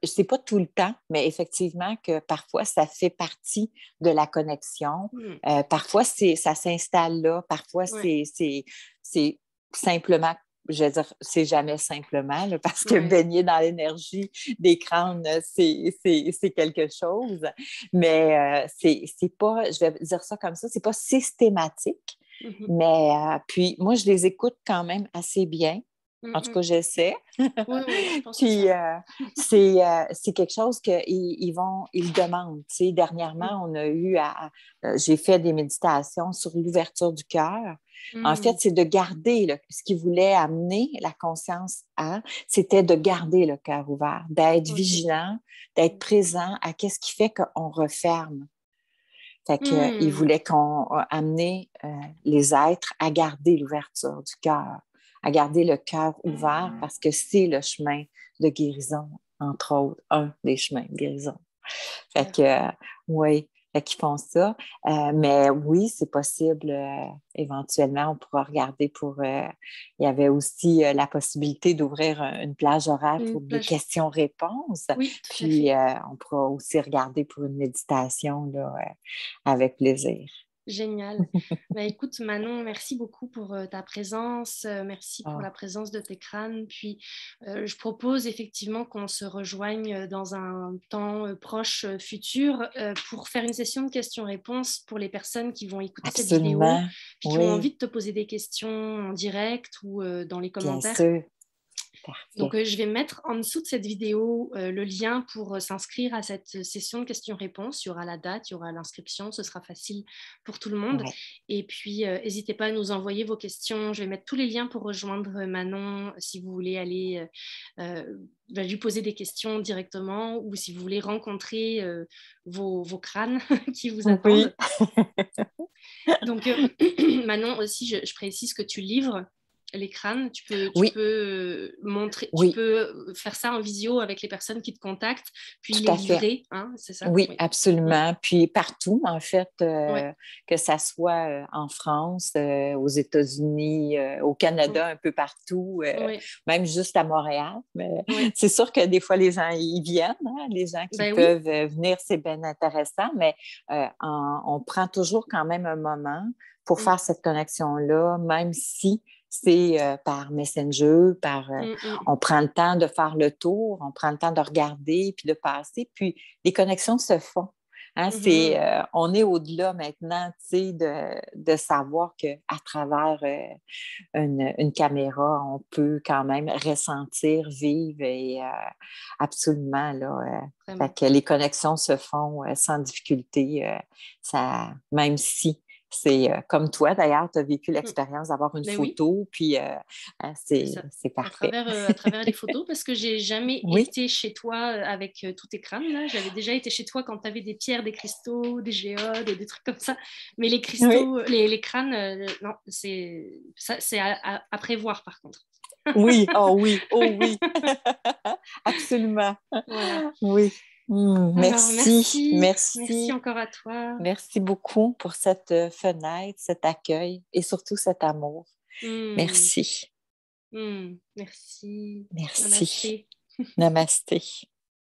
c'est pas tout le temps, mais effectivement que parfois, ça fait partie de la connexion. Parfois, ça s'installe là. Parfois, Ouais. c'est simplement, je veux dire, c'est jamais simplement, là, parce que Ouais. baigner dans l'énergie des crânes, c'est quelque chose. Mais c'est pas, je vais dire ça comme ça, c'est pas systématique. Mhm. Mais puis, moi, je les écoute quand même assez bien. En tout Mhm. cas, j'essaie. Oui, oui, je pense que ça Puis va. c'est quelque chose ils demandent. Tu sais, dernièrement, on a eu j'ai fait des méditations sur l'ouverture du cœur. En fait, Mm. c'est de garder ce qui voulait amener la conscience c'était de garder le cœur ouvert, d'être OK. vigilant, d'être présent à qu'est-ce qui fait qu'on referme. Fait que, il Mm. voulait qu'on amener les êtres à garder l'ouverture du cœur, à garder le cœur ouvert parce que c'est le chemin de guérison, entre autres, un des chemins de guérison. Fait Super. que, oui, fait qu'ils font ça. Mais oui, c'est possible. Éventuellement, on pourra regarder il y avait aussi la possibilité d'ouvrir une plage horaire Une pour des plage. questions-réponses. Oui, tout à Puis, fait. on pourra aussi regarder pour une méditation là, avec plaisir. Génial. Bah, écoute, Manon, merci beaucoup pour ta présence. Merci pour la Ah, présence de tes crânes. Puis, je propose effectivement qu'on se rejoigne dans un temps proche futur pour faire une session de questions-réponses pour les personnes qui vont écouter cette vidéo, absolument. puis qui ont envie Oui, de te poser des questions en direct ou dans les bien commentaires. sûr. Donc, Parfait. je vais mettre en dessous de cette vidéo le lien pour s'inscrire à cette session de questions-réponses. Il y aura la date, il y aura l'inscription, ce sera facile pour tout le monde. Oui. Et puis, n'hésitez pas à nous envoyer vos questions. Je vais mettre tous les liens pour rejoindre Manon si vous voulez aller lui poser des questions directement ou si vous voulez rencontrer vos crânes qui vous Oui. attendent. Donc, Manon, aussi, je précise que tu livres les crânes. Tu Oui, peux montrer, tu oui, peux faire ça en visio avec les personnes qui te contactent, puis tout les à fait. livrer, hein, c'est ça? Oui, Oui. Mm. absolument. Puis partout, en fait, Ouais. que ça soit en France, aux États-Unis, au Mm. Canada, un peu partout, Ouais. même juste à Montréal. Mais Ouais. c'est sûr que des fois, les gens y viennent, hein, les gens qui Ben oui. peuvent venir, c'est bien intéressant, mais on prend toujours quand même un moment pour Mm. faire cette connexion-là, même si c'est par Messenger, Mm, mm. on prend le temps de faire le tour, on prend le temps de regarder puis de passer, puis les connexions se font. Hein, Mhm. on est au-delà maintenant, tu sais, de savoir qu'à travers une caméra, on peut quand même ressentir, vivre et absolument, là, fait Vraiment. que les connexions se font sans difficulté, même si c'est comme toi, d'ailleurs, tu as vécu Mm. l'expérience d'avoir une Ben oui. photo, puis hein, C'est ça. c'est parfait. À travers les photos, parce que j'ai jamais Oui, été chez toi avec tous tes crânes. Là. J'avais déjà été chez toi quand tu avais des pierres, des cristaux, des géodes et des trucs comme ça. Mais les oui, cristaux, les crânes, non, c'est à prévoir par contre. oui, oh oui, oh oui, absolument. Voilà. Oui. Alors, Merci, merci. Merci merci, encore à toi. merci beaucoup pour cette fenêtre, cet accueil et surtout cet amour. Hmm, Merci, merci. merci. Namasté. Namasté.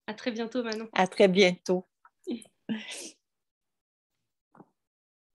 À très bientôt, Manon. À très bientôt.